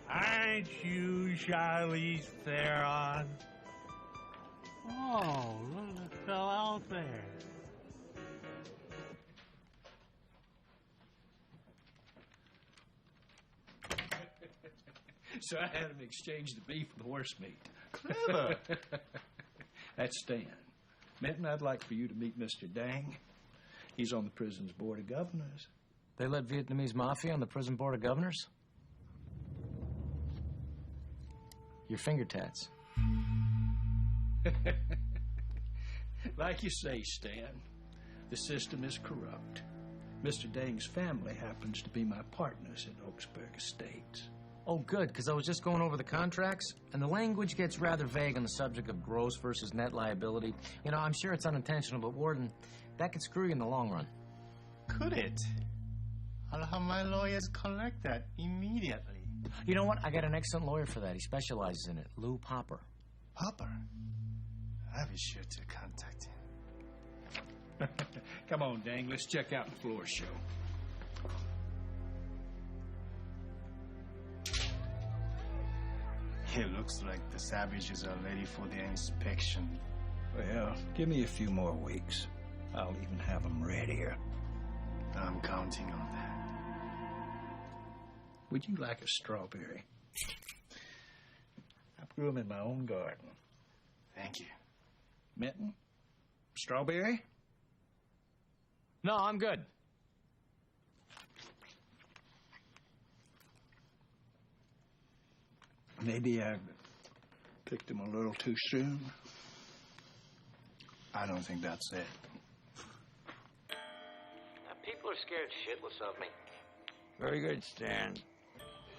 Aren't you Charlize Theron? Oh, look what fell out there. So I had him exchange the beef for the horse meat. Clever. That's Stan. Minton, I'd like for you to meet Mr. Dang. He's on the prison's board of governors. They let Vietnamese mafia on the prison board of governors? Your finger tats. Like you say, Stan, the system is corrupt. Mr. Dang's family happens to be my partners in Oaksburg Estates. Oh, good, because I was just going over the contracts, and the language gets rather vague on the subject of gross versus net liability. You know, I'm sure it's unintentional, but, Warden, that could screw you in the long run. Could it? I'll have my lawyers collect that immediately. You know what? I got an excellent lawyer for that. He specializes in it. Lou Popper. Popper? I'll be sure to contact him. Come on, Dang, let's check out the floor show. It looks like the savages are ready for their inspection. Well, give me a few more weeks. I'll even have them readier. I'm counting on that. Would you like a strawberry? I grew them in my own garden. Thank you. Minton? Strawberry? No, I'm good. Maybe I picked them a little too soon. I don't think that's it. People are scared shitless of me. Very good, Stan. Is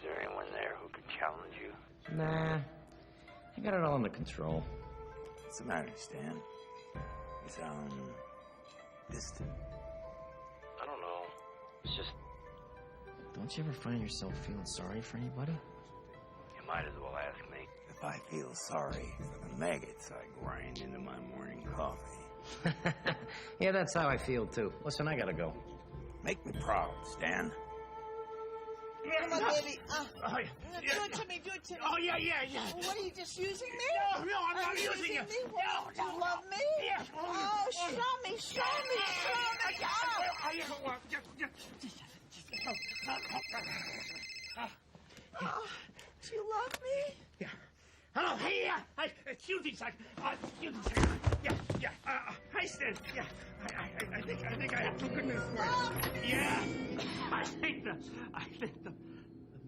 there anyone there who could challenge you? Nah, I got it all under control. What's the matter, Stan? You sound distant. I don't know. It's just... Don't you ever find yourself feeling sorry for anybody? You might as well ask me. If I feel sorry for the maggots I grind into my morning coffee. Yeah, that's how I feel, too. Listen, I gotta go. Make me proud, Stan. Come on, baby. Do it to me, do it to me. Oh, yeah. What, are you just using me? No, I'm not using you. Me? Do you love me? Yes. Oh, show me. Oh, do you love me? Yeah. Hello, hey, excuse me, son. Excuse me, sir. Yeah. Hi, Stan. Yeah. I think I have some good news for you. Yeah. I think the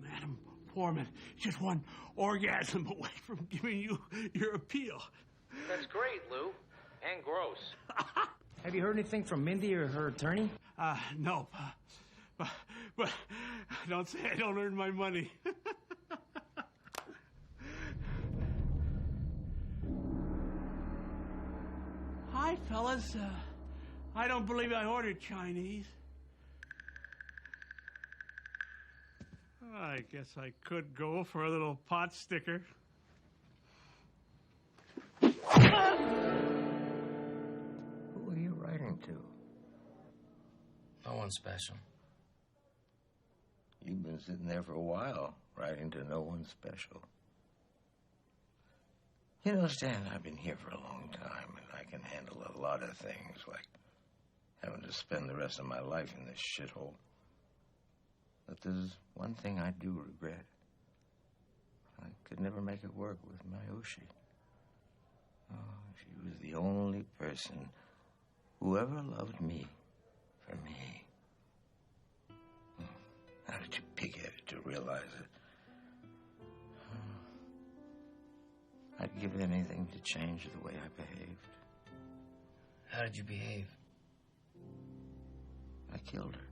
Madam Foreman just one orgasm away from giving you your appeal. That's great, Lou. And gross. Have you heard anything from Mindy or her attorney? No. But don't say I don't earn my money. Hi, fellas. I don't believe I ordered Chinese. I guess I could go for a little pot sticker. Who are you writing to? No one special. You've been sitting there for a while, writing to no one special. You know, Stan, I've been here for a long time, and I can handle a lot of things, like having to spend the rest of my life in this shithole. But there's one thing I do regret. could never make it work with Mayushi. Oh, she was the only person who ever loved me for me. How did you pig-headed to realize it? I'd give anything to change the way I behaved. How did you behave? I killed her.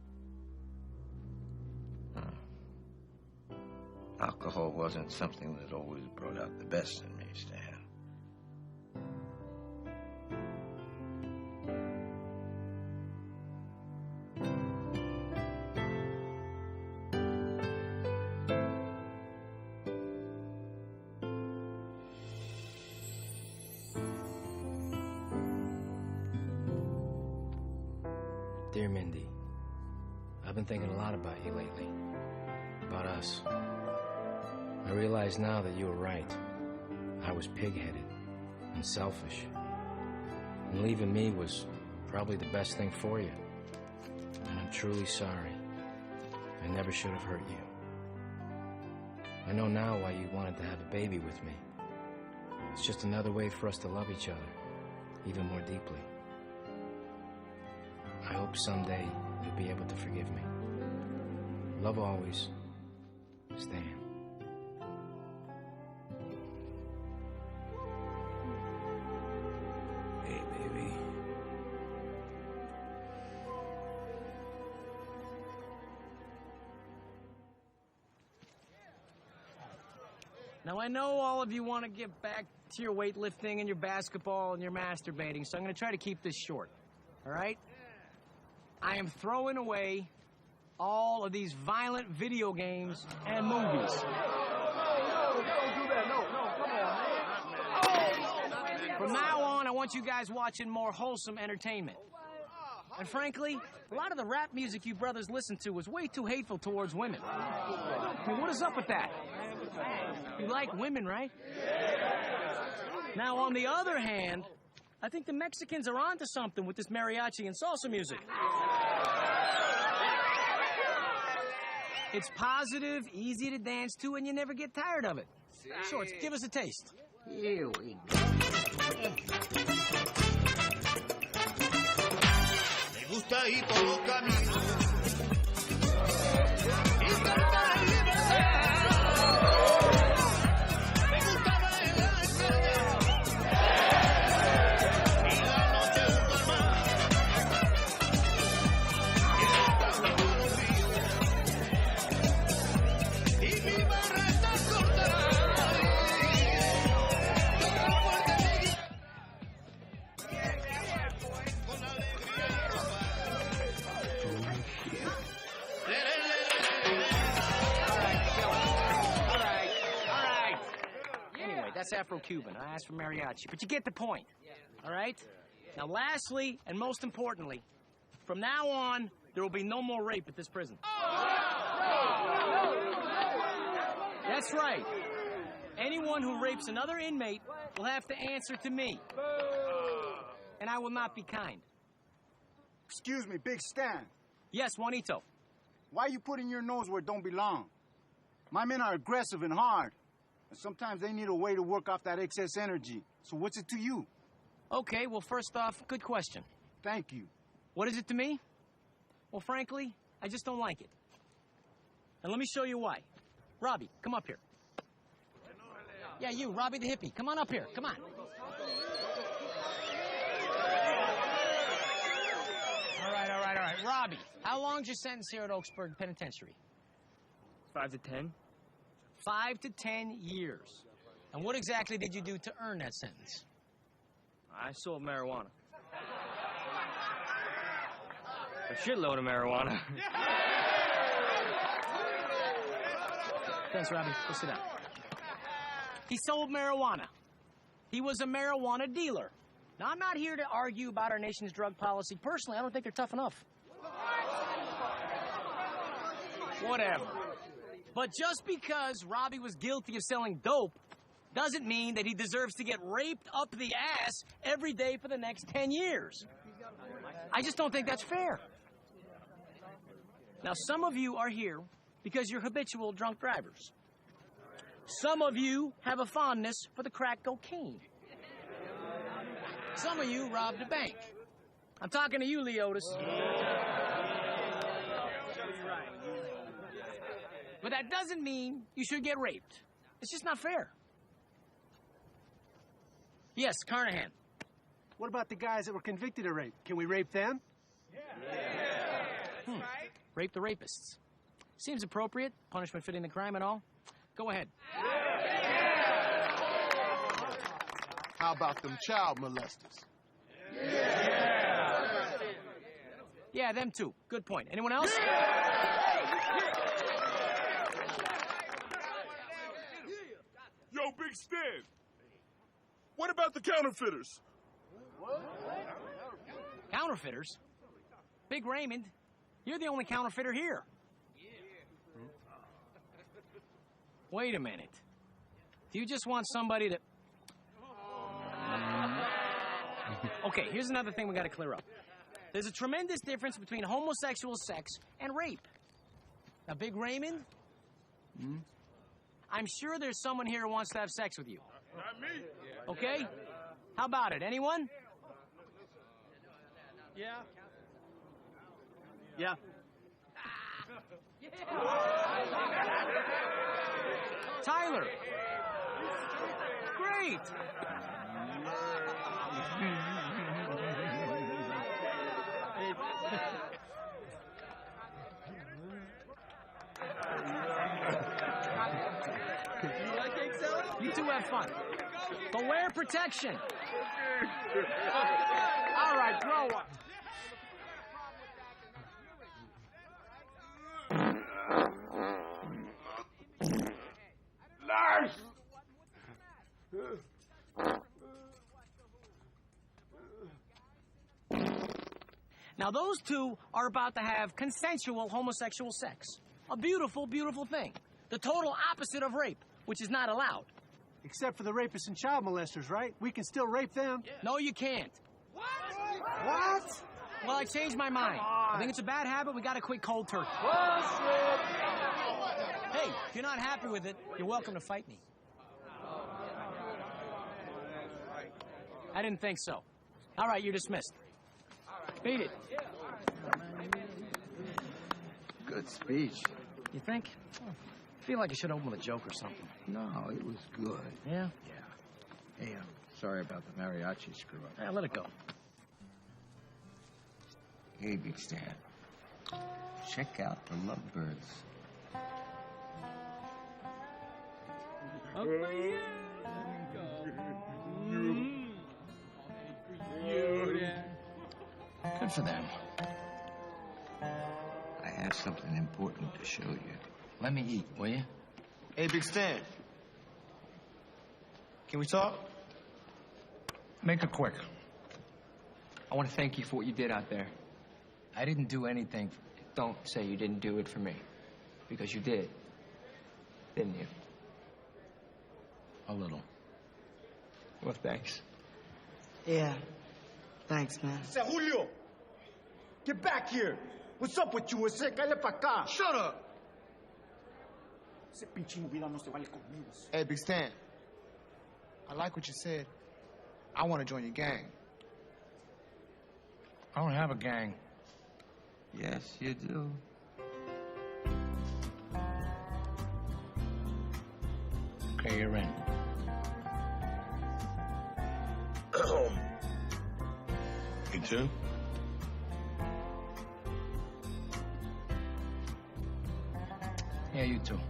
Alcohol wasn't something that always brought out the best in me, Stan. Dear Mindy, I've been thinking a lot about you lately. About us. I realize now that you were right. I was pig-headed and selfish. And leaving me was probably the best thing for you. And I'm truly sorry. I never should have hurt you. I know now why you wanted to have a baby with me. It's just another way for us to love each other, even more deeply. I hope someday you'll be able to forgive me. Love always, Stan. Hey, baby. Now, I know all of you want to get back to your weightlifting and your basketball and your masturbating, so I'm going to try to keep this short, all right? I am throwing away all of these violent video games and movies. From now on, I want you guys watching more wholesome entertainment. And frankly, a lot of the rap music you brothers listen to was way too hateful towards women. I mean, what is up with that? You like women, right? Now, on the other hand, I think the Mexicans are onto something with this mariachi and salsa music. It's positive, easy to dance to, and you never get tired of it. Shorts, give us a taste. Here we go. Me gusta ir por los caminos. That's Afro-Cuban. I asked for mariachi, but you get the point, all right? Now, lastly, and most importantly, from now on, there will be no more rape at this prison. That's right. Anyone who rapes another inmate will have to answer to me. And I will not be kind. Excuse me, Big Stan. Yes, Juanito. Why are you putting your nose where it don't belong? My men are aggressive and hard. And sometimes they need a way to work off that excess energy. So what's it to you? Okay, well, first off, good question. Thank you. What is it to me? Well, frankly, I just don't like it. And let me show you why. Robbie, come up here. Yeah, you, Robbie the hippie. Come on up here. Come on. All right. Robbie, how long's your sentence here at Oaksburg Penitentiary? 5 to 10. 5 to 10 years. And what exactly did you do to earn that sentence? I sold marijuana. A shitload of marijuana. Thanks, Robbie. Go sit down. He sold marijuana. He was a marijuana dealer. Now, I'm not here to argue about our nation's drug policy. Personally, I don't think they're tough enough. Whatever. But just because Robbie was guilty of selling dope doesn't mean that he deserves to get raped up the ass every day for the next 10 years. I just don't think that's fair. Now, some of you are here because you're habitual drunk drivers. Some of you have a fondness for the crack cocaine. Some of you robbed a bank. I'm talking to you, Leotis. But that doesn't mean you should get raped. It's just not fair. Yes, Carnahan. What about the guys that were convicted of rape? Can we rape them? Rape the rapists. Seems appropriate. Punishment fitting the crime and all. Go ahead. How about them child molesters? Yeah, them too. Good point. Anyone else? Yo, Big Stan. What about the counterfeiters? Counterfeiters? Big Raymond, you're the only counterfeiter here. Wait a minute. Do you just want somebody to... Okay, here's another thing we gotta clear up. There's a tremendous difference between homosexual sex and rape. Now, Big Raymond, I'm sure there's someone here who wants to have sex with you. Not me. Okay? How about it? Anyone? Yeah. Yeah. Tyler. Great. You two have fun. But wear protection. All right, grow up. Lars! Now, those two are about to have consensual homosexual sex. A beautiful, beautiful thing. The total opposite of rape, which is not allowed. Except for the rapists and child molesters, right? We can still rape them. No, you can't. What? Well, I changed my mind. I think it's a bad habit. We gotta quit cold turkey. Hey, if you're not happy with it, you're welcome to fight me. I didn't think so. All right, you're dismissed. Beat it. Good speech. You think? I feel like I should open with a joke or something. No, it was good. Yeah? Yeah. Hey, sorry about the mariachi screw-up. Yeah, let it go. Hey, Big Stan. Check out the lovebirds. Good for them. I have something important to show you. Let me eat, will you? Hey, Big Stan. Can we talk? Make it quick. I want to thank you for what you did out there. I didn't do anything. Don't say you didn't do it for me. Because you did. Didn't you? A little. Well, thanks. Yeah. Thanks, man. Say, Julio! Get back here! What's up with you? Cállate pa' acá. Shut up! Ese pinche movida no se vale conmigo. Hey, Big Stan. I like what you said. I want to join your gang. I don't have a gang. Yes, you do. Okay, you're in. Me too. Yeah, you too.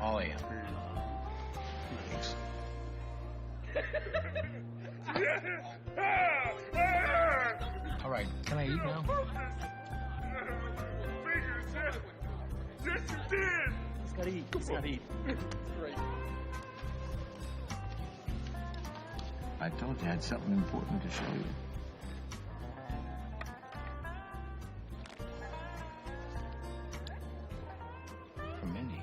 All of you. Thanks. All right, can I eat now? Yes, you did! He's gotta eat. He's gotta eat. I told you I had something important to show you. From Mindy.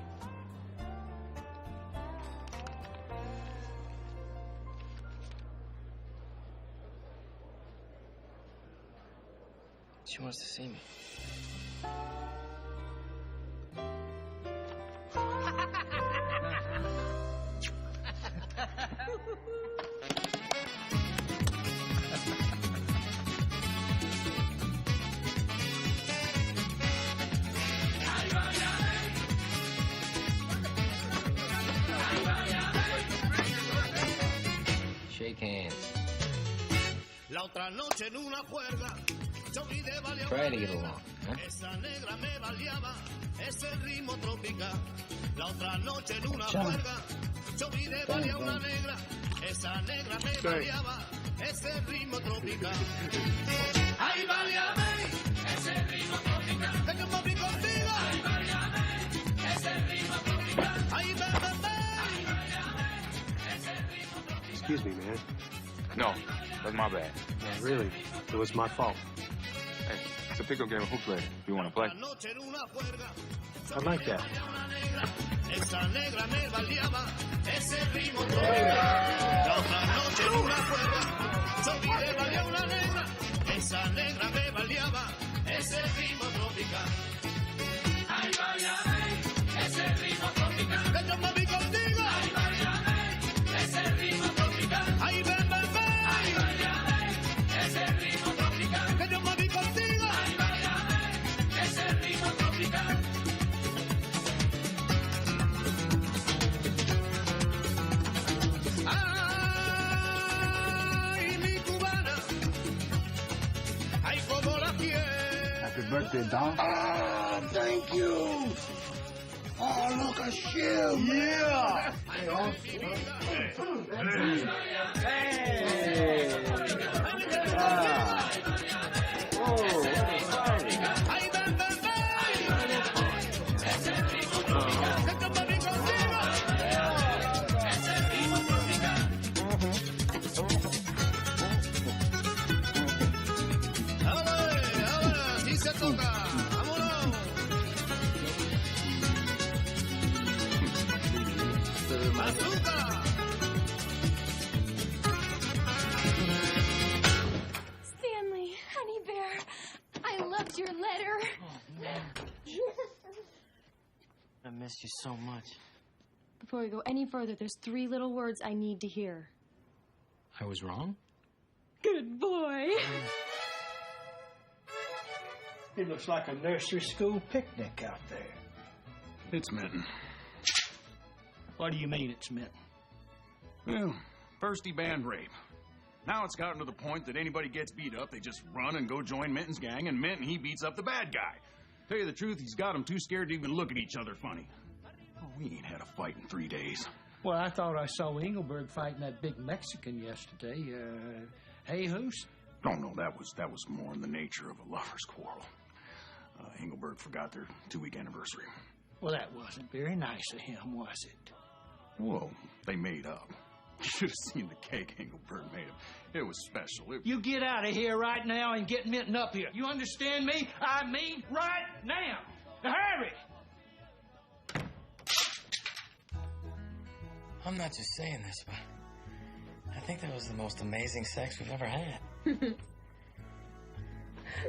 She wants to see me. Shake hands. La otra noche en una juerga, yo vi de valia Try to get along, huh? esa negra me baleaba, ese ritmo tropical. La otra noche en una juerga, yo vi de valia una negra, esa negra me baleaba, ese ritmo tropical. Ay, baleame, ese ritmo tropical. Que yo me vi contigo. Ay, baleame, ese ritmo tropical. Ay, baleame, ese ritmo tropical. Excuse me, man. No, that's my bad. No, really, it was my fault. Hey, it's a pickup game of hoop play. You want to play? I like that. Esa negra me baleaba, ese ritmo tropical. La otra noche en una juerga, yo vi de valia una negra, esa negra me baleaba, ese ritmo tropical. Ay, baleame, ese ritmo tropical. Que yo me vi contigo. Ay, baleame, ese ritmo tropical. Ay, ven, ven, ven. Ay, baleame, ese ritmo tropical. Que yo me vi contigo. Ay, baleame, ese ritmo tropical. Ay, mi cubana, ay, como la quiero. Happy birthday, Don. Ah, thank you. Oh, look at you. Yeah. Así se toca. Vámonos. Azúcar. Stanley, honey bear, I loved your letter. I missed you so much. Before we go any further, there's 3 little words I need to hear. I was wrong? Good boy. It looks like a nursery school picnic out there. It's Minton. What do you mean it's Minton? Well, first he banned rape. Now it's gotten to the point that anybody gets beat up, they just run and go join Minton's gang, and Minton, he beats up the bad guy. Tell you the truth, he's got them too scared to even look at each other funny. Oh, we ain't had a fight in 3 days. Well, I thought I saw Engelberg fighting that big Mexican yesterday. Jesus? No, that was more in the nature of a lover's quarrel. Engelberg forgot their 2-week anniversary. Well, that wasn't very nice of him, was it? Well, they made up. You should have seen the cake Engelberg made him. It was special. You get out of here right now and get Minton up here. You understand me? I mean, right now. Hurry! I'm not just saying this, but I think that was the most amazing sex we've ever had.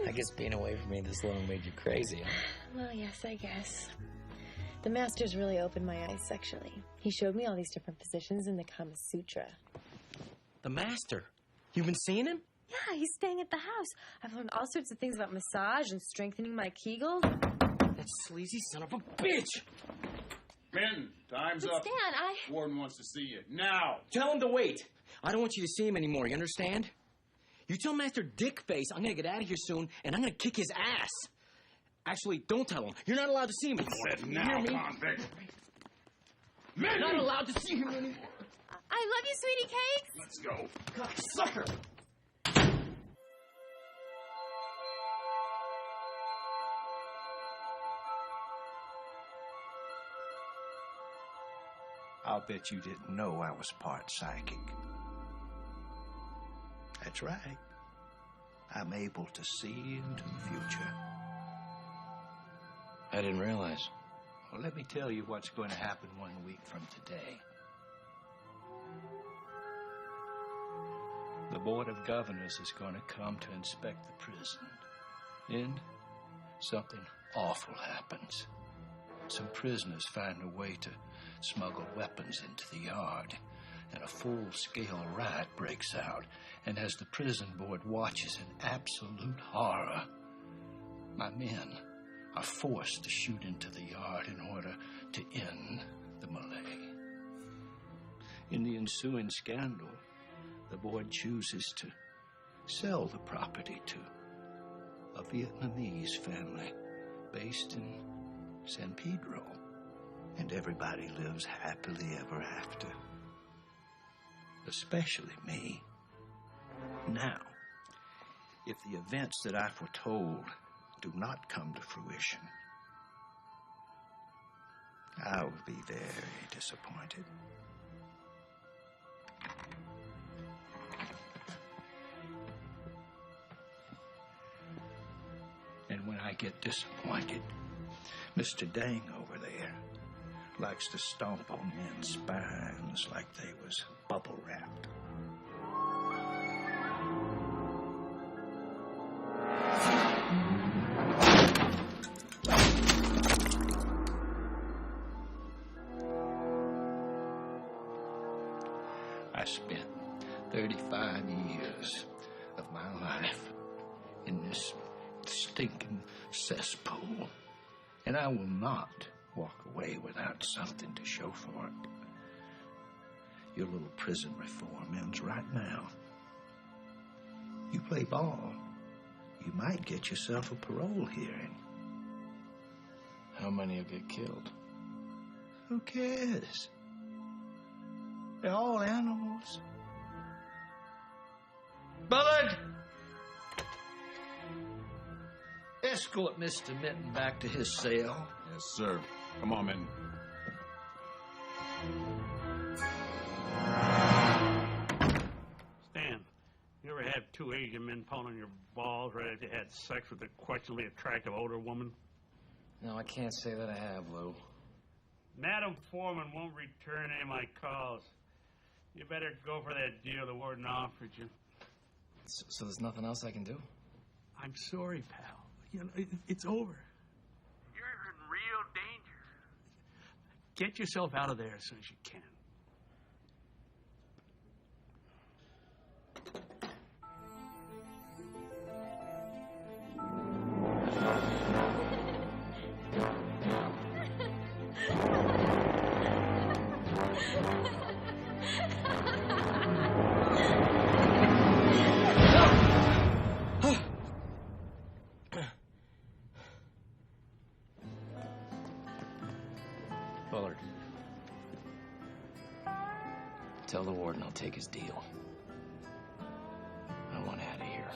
I guess being away from me this long made you crazy, huh? Well, yes, I guess. The master's really opened my eyes sexually. He showed me all these different positions in the Kama Sutra. The master? You've been seeing him? Yeah, he's staying at the house. I've learned all sorts of things about massage and strengthening my Kegels. That sleazy son of a bitch! Minton, time's But up. Stan, Warden wants to see you. Now! Tell him to wait. I don't want you to see him anymore, you understand? You tell Master Dickface I'm gonna get out of here soon, and I'm gonna kick his ass. Actually, don't tell him. You're not allowed to see him anymore. Said You now, hear me? convict. You're not allowed to see him anymore. I love you, sweetie cakes. Let's go. Sucker! I'll bet you didn't know I was part psychic. That's right. I'm able to see into the future. I didn't realize. Well, let me tell you what's going to happen 1 week from today. The Board of Governors is going to come to inspect the prison. Then something awful happens. Some prisoners find a way to smuggle weapons into the yard, and a full-scale riot breaks out. And as the prison board watches in absolute horror, my men are forced to shoot into the yard in order to end the melee. In the ensuing scandal, the board chooses to sell the property to a Vietnamese family based in San Pedro, and everybody lives happily ever after. Especially me. Now, if the events that I foretold do not come to fruition, I will be very disappointed. And when I get disappointed, Mr. Dang over there likes to stomp on men's spines like they was bubble wrapped. I spent 35 years of my life in this stinking cesspool, and I will not walk away without something to show for it. Your little prison reform ends right now. You play ball, you might get yourself a parole hearing. How many will get killed? Who cares? They're all animals. Bullard! Escort Mr. Minton back to his cell. Yes, sir. Come on, Minton. Stan, you ever had two Asian men pounding your balls right after you had sex with a questionably attractive older woman? No, I can't say that I have, Lou. Madam Foreman won't return any of my calls. You better go for that deal the warden offered you. So there's nothing else I can do? I'm sorry, pal. You know, it's over. You're in real danger. Get yourself out of there as soon as you can. Bullard. Tell the warden I'll take his deal. I want out of here.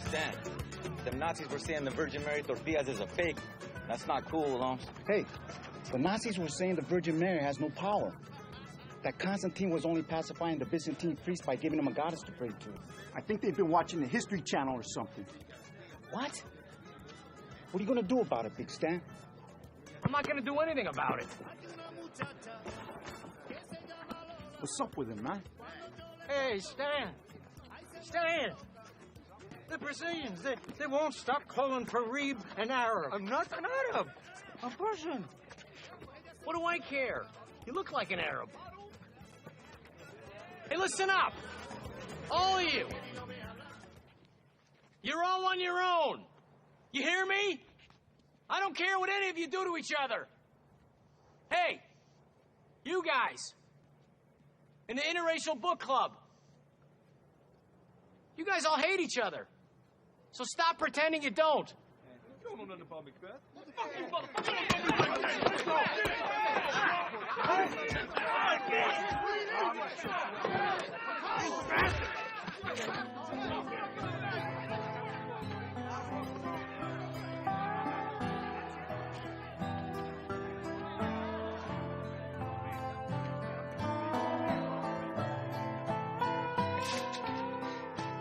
Stan, them Nazis were saying the Virgin Mary tortillas is a fake. That's not cool, Holmes. Hey, the Nazis were saying the Virgin Mary has no power. That Constantine was only pacifying the Byzantine priests by giving them a goddess to pray to. I think they've been watching the History Channel or something. What? What are you going to do about it, Big Stan? I'm not going to do anything about it. What's up with him, man? Hey, Stan! Stan! The Brazilians, they won't stop calling Parib an Arab. I'm not an Arab. A Persian. What do I care? You look like an Arab. Hey, listen up. All of you. You're all on your own. You hear me? I don't care what any of you do to each other. Hey, you guys in the interracial book club. You guys all hate each other. So stop pretending you don't.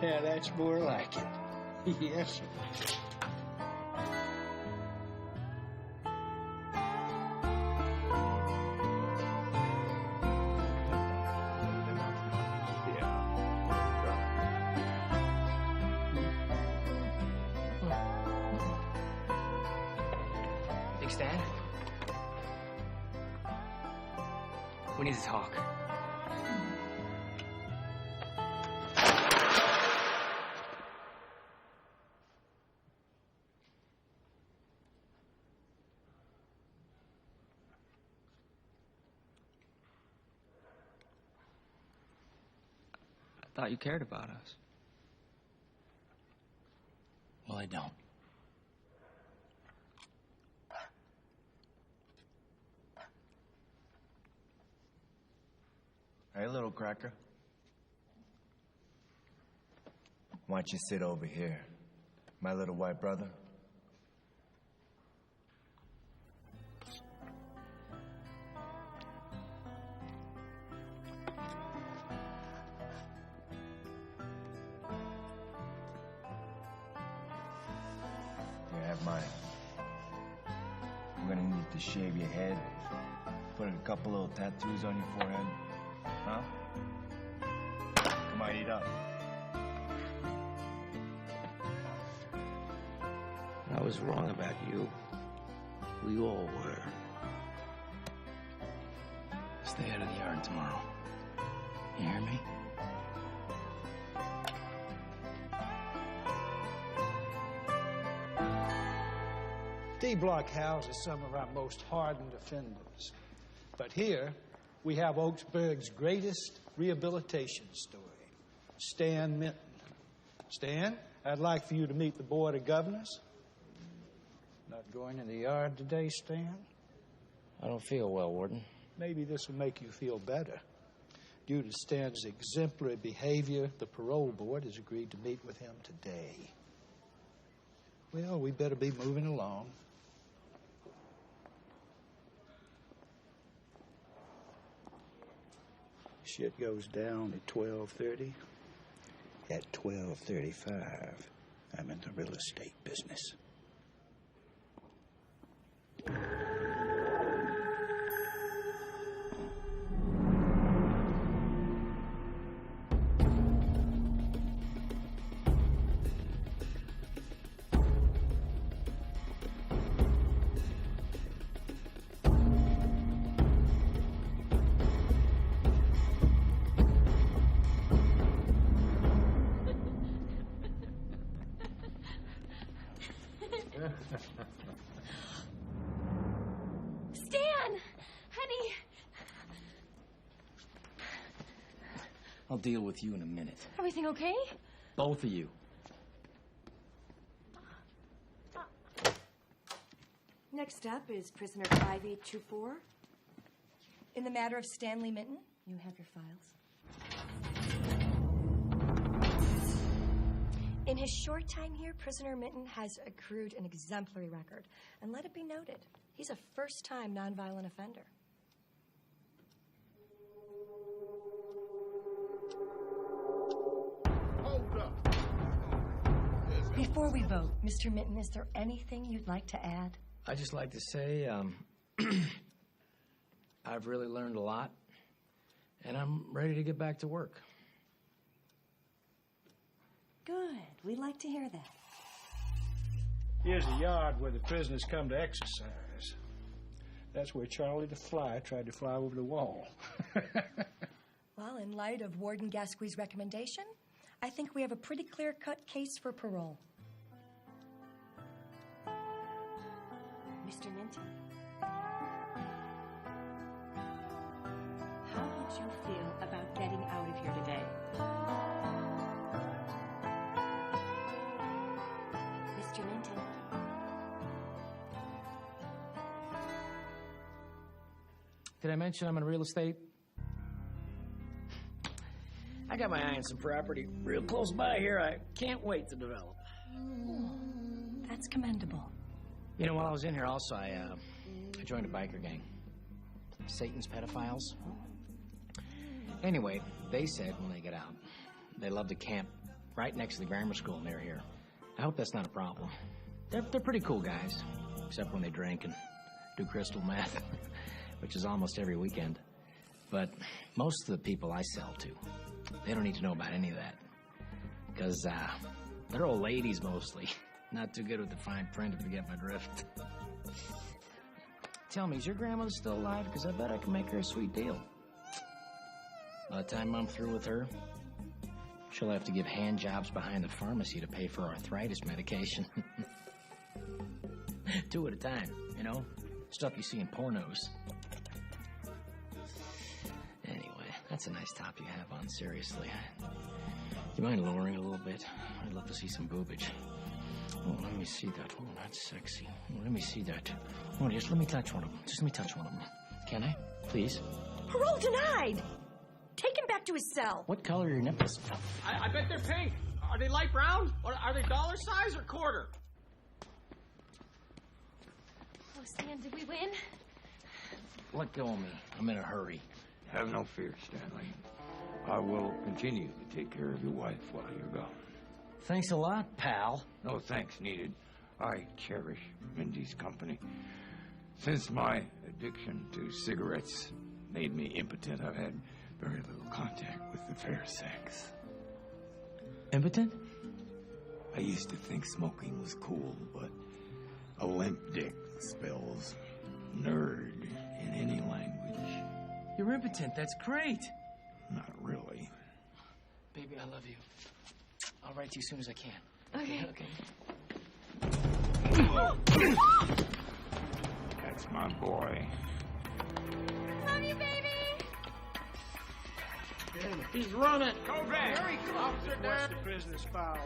Yeah, that's more like it. Yes, sir. Big Stan? We need to talk. I thought you cared about us. Well, I don't. Hey, little cracker. Why don't you sit over here, my little white brother? Here, have mine. I'm gonna need to shave your head, put a couple little tattoos on your forehead. Huh? Come on, eat up. I was wrong about you. We all were. Stay out of the yard tomorrow. You hear me? D-Block houses some of our most hardened offenders. But here, we have Oaksburg's greatest rehabilitation story, Stan Minton. Stan, I'd like for you to meet the Board of Governors. Not going in the yard today, Stan? I don't feel well, Warden. Maybe this will make you feel better. Due to Stan's exemplary behavior, the parole board has agreed to meet with him today. Well, we better be moving along. Shit goes down at 12:30. At 12:35, I'm in the real estate business. Stan! Honey! I'll deal with you in a minute. Everything okay? Both of you. Next up is prisoner 5824. In the matter of Stanley Minton, you have your files. In his short time here, prisoner Minton has accrued an exemplary record. And let it be noted, he's a first-time nonviolent offender. Hold up. Before we vote, Mr. Minton, is there anything you'd like to add? I'd just like to say, I've really learned a lot, and I'm ready to get back to work. Good. We'd like to hear that. Here's the yard where the prisoners come to exercise. That's where Charlie the Fly tried to fly over the wall. Well, in light of Warden Gasquet's recommendation, I think we have a pretty clear-cut case for parole. Mr. Minton, how would you feel about getting out of here today? Mr. Minton. Did I mention I'm in real estate? I got my eye on some property real close by here. I can't wait to develop. That's commendable. You know, while I was in here also, I joined a biker gang. Satan's pedophiles. Anyway, they said when they get out, they love to camp right next to the grammar school near here. I hope that's not a problem. They're pretty cool guys, except when they drink and do crystal meth, which is almost every weekend. But most of the people I sell to, they don't need to know about any of that. Because they're old ladies mostly. Not too good with the fine print, if you get my drift. Tell me, is your grandmother still alive? Because I bet I can make her a sweet deal. By the time I'm through with her, she'll have to give hand jobs behind the pharmacy to pay for arthritis medication. 2 at a time, you know? Stuff you see in pornos. Anyway, that's a nice top you have on, seriously. You mind lowering a little bit? I'd love to see some boobage. Oh, let me see that. Oh, that's sexy. Oh, let me see that. Oh, just let me touch one of them. Just let me touch one of them. Can I? Please? Parole denied! Take him back to his cell. What color are your nipples? I bet they're pink. Are they light brown? Or are they dollar size or quarter? Oh, Stan, did we win? Let go of me. I'm in a hurry. Have no fear, Stanley. I will continue to take care of your wife while you're gone. Thanks a lot, pal. No thanks needed. I cherish Mindy's company. Since my addiction to cigarettes made me impotent, I've had very little contact with the fair sex. Impotent? I used to think smoking was cool, but a limp dick spells nerd in any language. You're impotent. That's great. Not really. Baby, I love you. I'll write to you as soon as I can. Okay. That's my boy. Love you, baby. He's running. Go back. Here he comes. What's the business foul?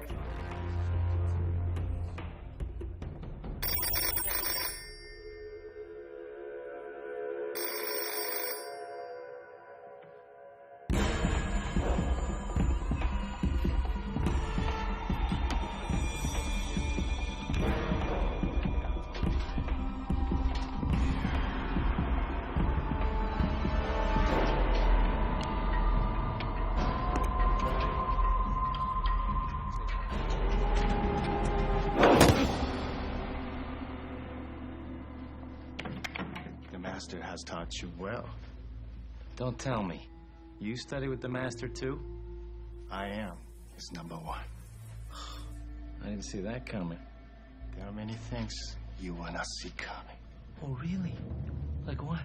Master has taught you well. Don't tell me. You study with the master too? I am his number 1. I didn't see that coming. There are many things you will not see coming. Oh, really? Like what?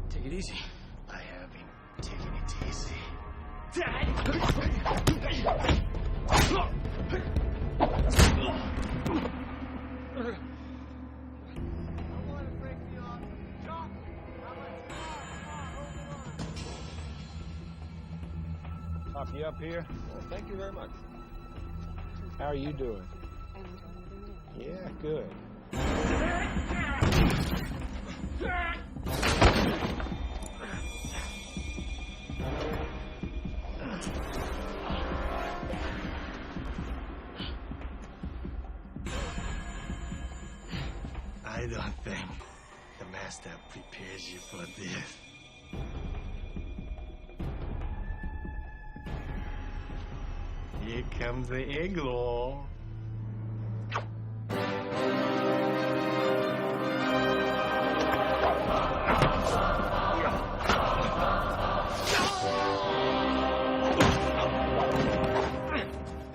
Take it easy. I have been taking it easy. Top you up here? Well, thank you very much. How are you doing? Yeah, good. I don't think the master prepares you for this. Here comes the igloo.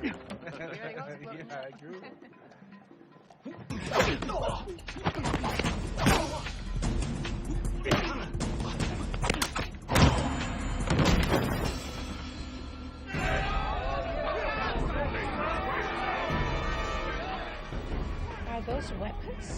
Yeah, I agree. Are those weapons?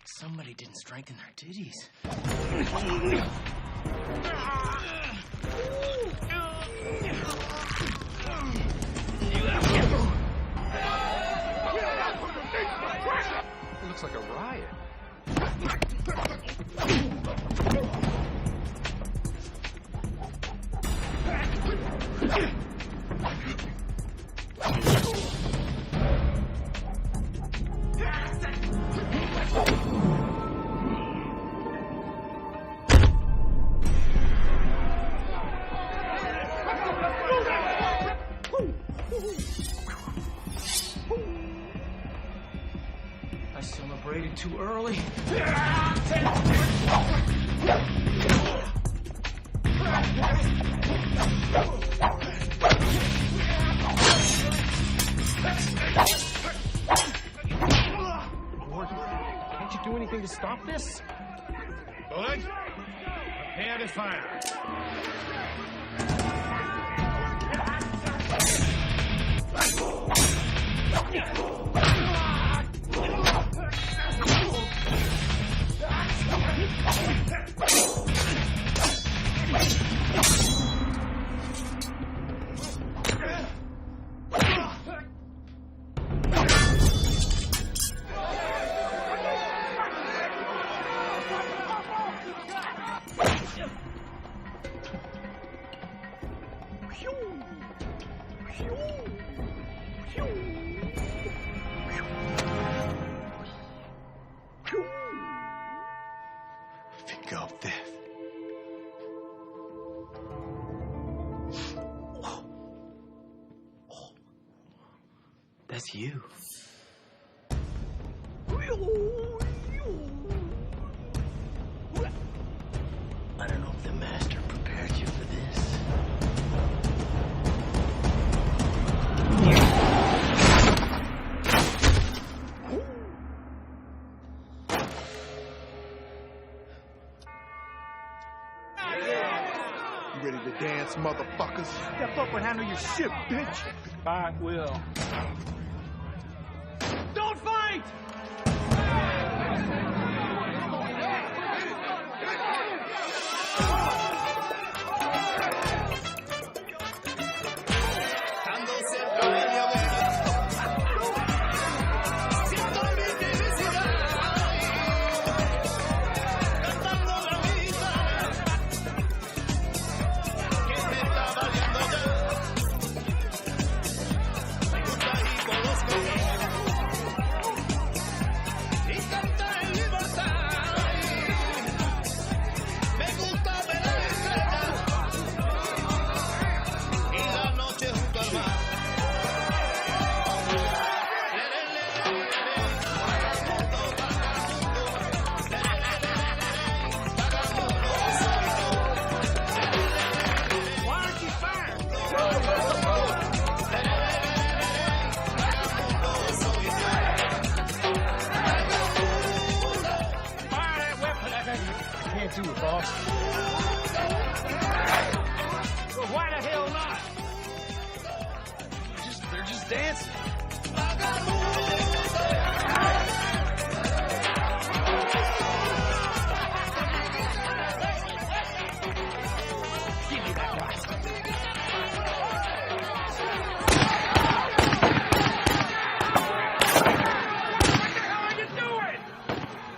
Somebody didn't strengthen their titties. It looks like a riot. big too early. Can't you do anything to stop this? Bullet, prepare to fire. Finger of death. That's you. I don't know if the master prepared you for this. You ready to dance, motherfuckers? Step up and handle your shit, bitch. I will. Don't fight! Do it, boss. Well, why the hell not? They're just dancing. Give me that watch. What the hell are you doing?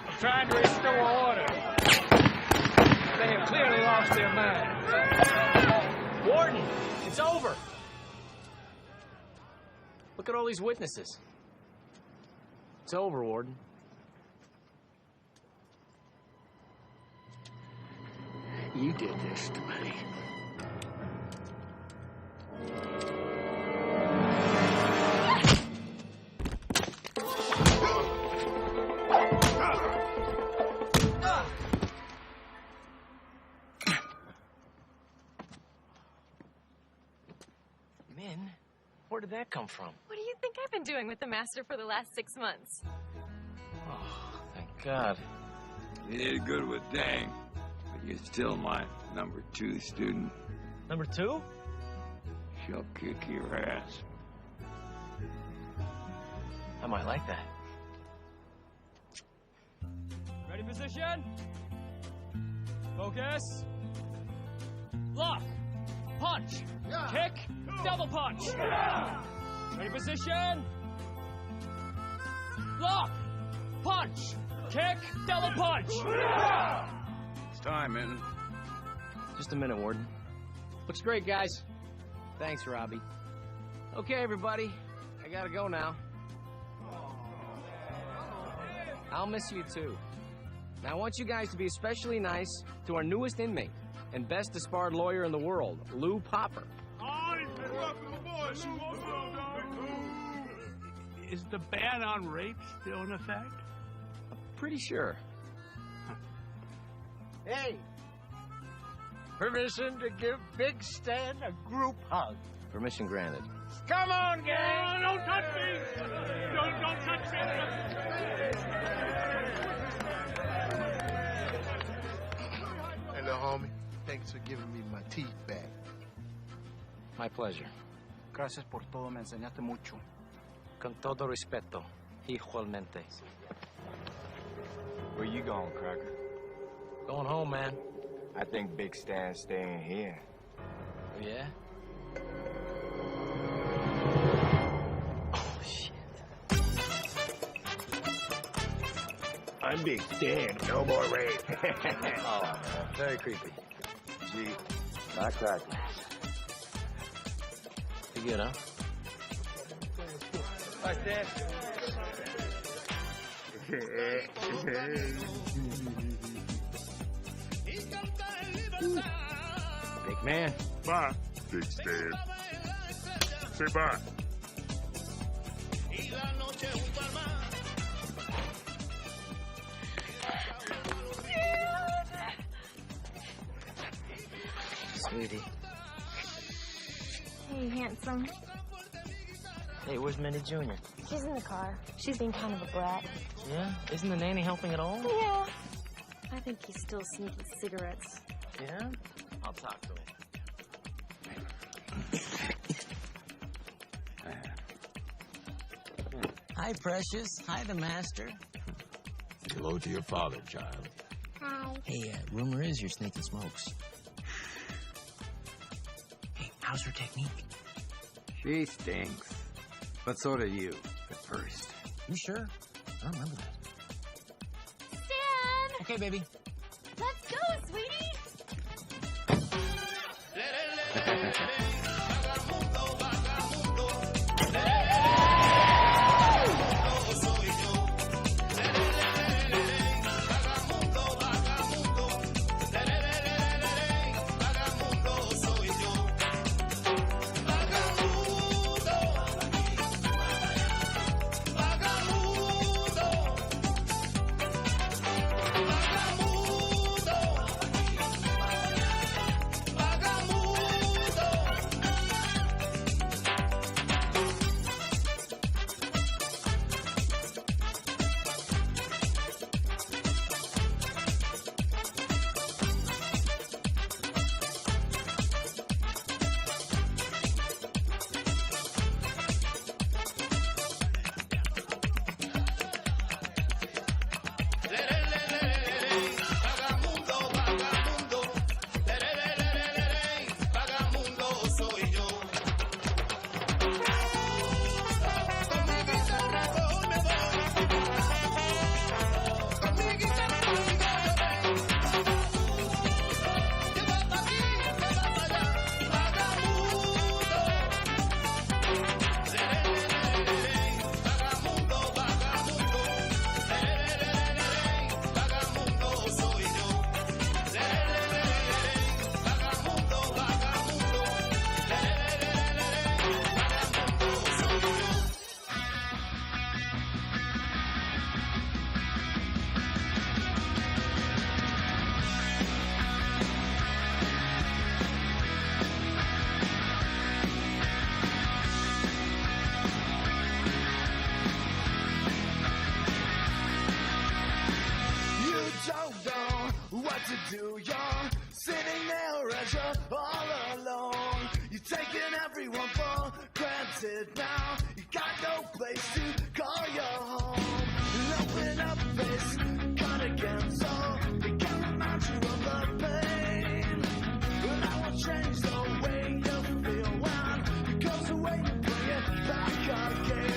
I'm trying to restore order. They have clearly lost their mind. Warden, it's over. Look at all these witnesses. It's over, Warden. You did this to me. Min, where did that come from? What do you think I've been doing with the master for the last 6 months? Oh, thank God. You did good with Dang, but you're still my number 2 student. Number 2? She'll kick your ass. I might like that. Ready position? Focus. Lock. Punch. Kick. Double punch. Ready position. Lock. Punch. Kick. Double punch. It's time, Minton. Just a minute, Warden. Looks great, guys. Thanks, Robbie. Okay, everybody. I gotta go now. I'll miss you, too. Now, I want you guys to be especially nice to our newest inmate and best disbarred lawyer in the world, Lou Popper. Is the ban on rape still in effect? Pretty sure. Hey, permission to give Big Stan a group hug. Permission granted. Come on, gang! Don't touch me! Don't touch me! Hey, little homie, thanks for giving me my teeth back. My pleasure. Gracias por todo, me enseñaste mucho. Con todo respeto, igualmente. Where you going, Cracker? Going home, man. I think Big Stan's staying here. Oh, yeah? Oh, shit. I'm Big Stan. No more rape. Oh, very creepy. Gee, not Cracker. You good, huh? Bye, Stan. Big man. Bye, Big Stan. Say bye. Sweetie. Hey, handsome. Hey, where's Minnie Jr.? She's in the car. She's being kind of a brat. Yeah? Isn't the nanny helping at all? Yeah. I think he's still sneaking cigarettes. Yeah? I'll talk to him. Hi, Precious. Hi, the master. Hello to your father, child. Hi. Hey, rumor is you're sneaking smokes. Hey, how's her technique? She stinks. But so do you, at first. You sure? I don't remember that. Stan! Okay, baby. Let's go, sweetie! to do. You're sitting there as you're all alone. You're taking everyone for granted now. You got no place to call your home. Open up this gun again, so it can remind you of the pain. But I will change the way you feel when it goes away to bring it back again.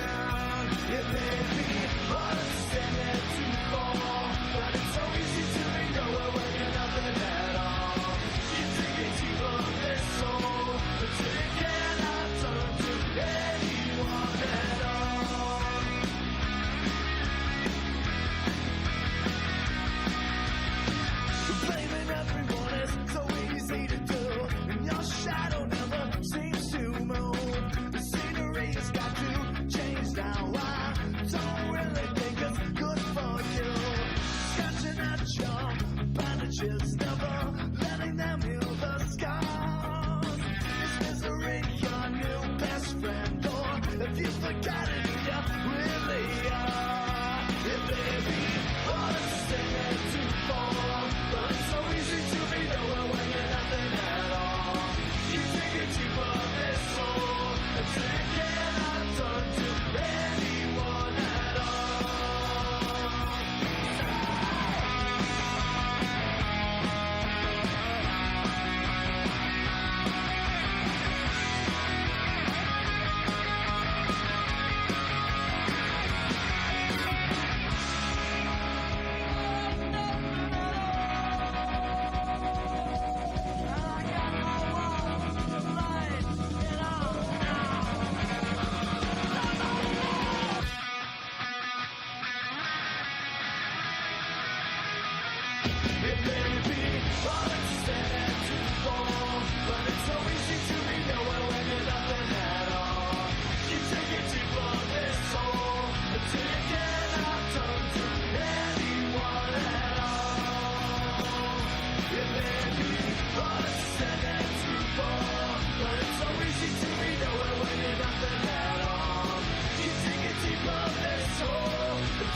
It may be understanding too far, but it's so easy to ignore when you're nothing at all. You dig it deep of this soul until you cannot turn to anyone.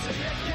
to get you.